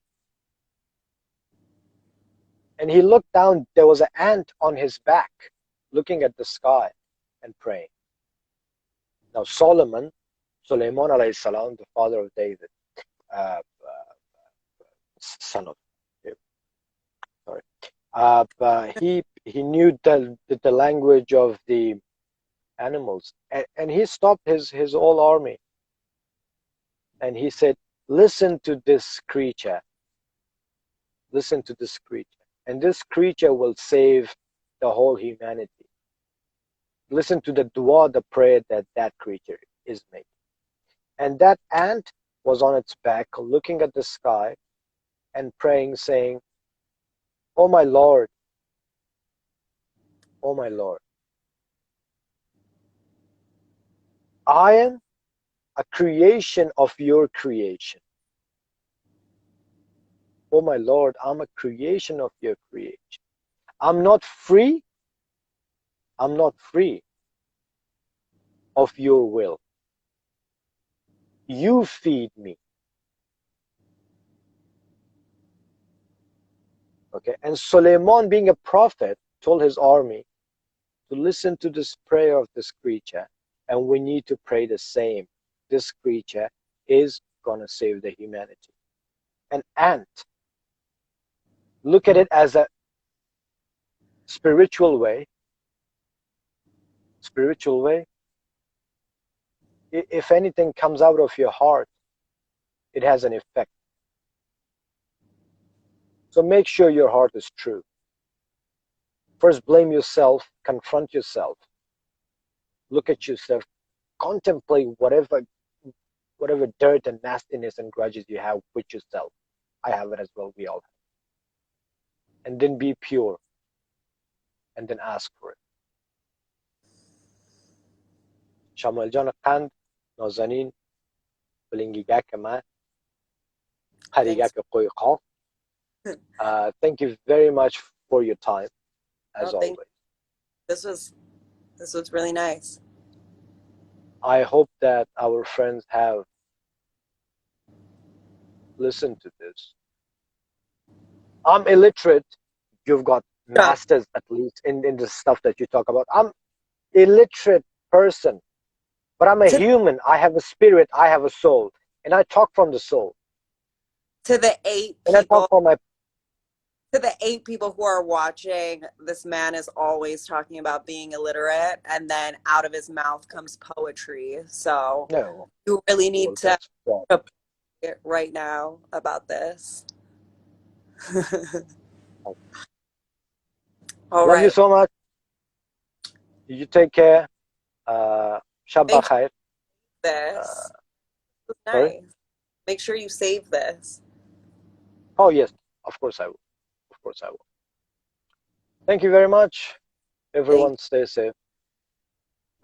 and he looked down. There was an ant on his back, looking at the sky and praying. Now, Suleiman alayhi salam, the father of David, uh, son of, sorry, he knew the language of the animals, and he stopped his whole army, and he said, "Listen to this creature. Listen to this creature, and this creature will save the whole humanity. Listen to the dua, the prayer that that creature is making." And that ant was on its back, looking at the sky and praying, saying, "Oh my Lord, oh my Lord, I am a creation of your creation. Oh my Lord, I'm a creation of your creation. I'm not free. I'm not free of your will. You feed me." Okay. And Suleiman, being a prophet, told his army to listen to this prayer of this creature, and we need to pray the same. This creature is going to save the humanity. An ant, look at it as a spiritual way. Spiritual way. If anything comes out of your heart, it has an effect. So make sure your heart is true. First, blame yourself, confront yourself, look at yourself, contemplate whatever dirt and nastiness and grudges you have with yourself. I have it as well. We all have. And then be pure, and then ask for it. شامل جان قند نازنین بلنگیگک من Thanks. هریگک قوی قاف. Thank you very much for your time, Oh, as thank. always. This was this was really nice. I hope that our friends have listened to this. I'm illiterate. You've got Yeah. masters at least in the stuff that you talk about. I'm illiterate person, but I'm a To human. I have a spirit. I have a soul, and I talk from the soul. to the eight And I talk people from my to the 8 people who are watching, this man is always talking about being illiterate, and then out of his mouth comes poetry. So no. you really need Well, to that's wrong. it right now about this. All Love you right. so much. You take care. Shabba Make sure khair. Uh, this. This is sorry. nice. Make sure you save this. Oh yes, of course I will. Of course I will. Thank you very much. Thank Everyone, stay safe.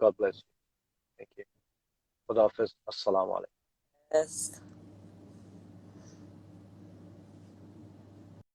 God bless you. Thank you. Khuda Hafiz. Assalamu alaikum. you.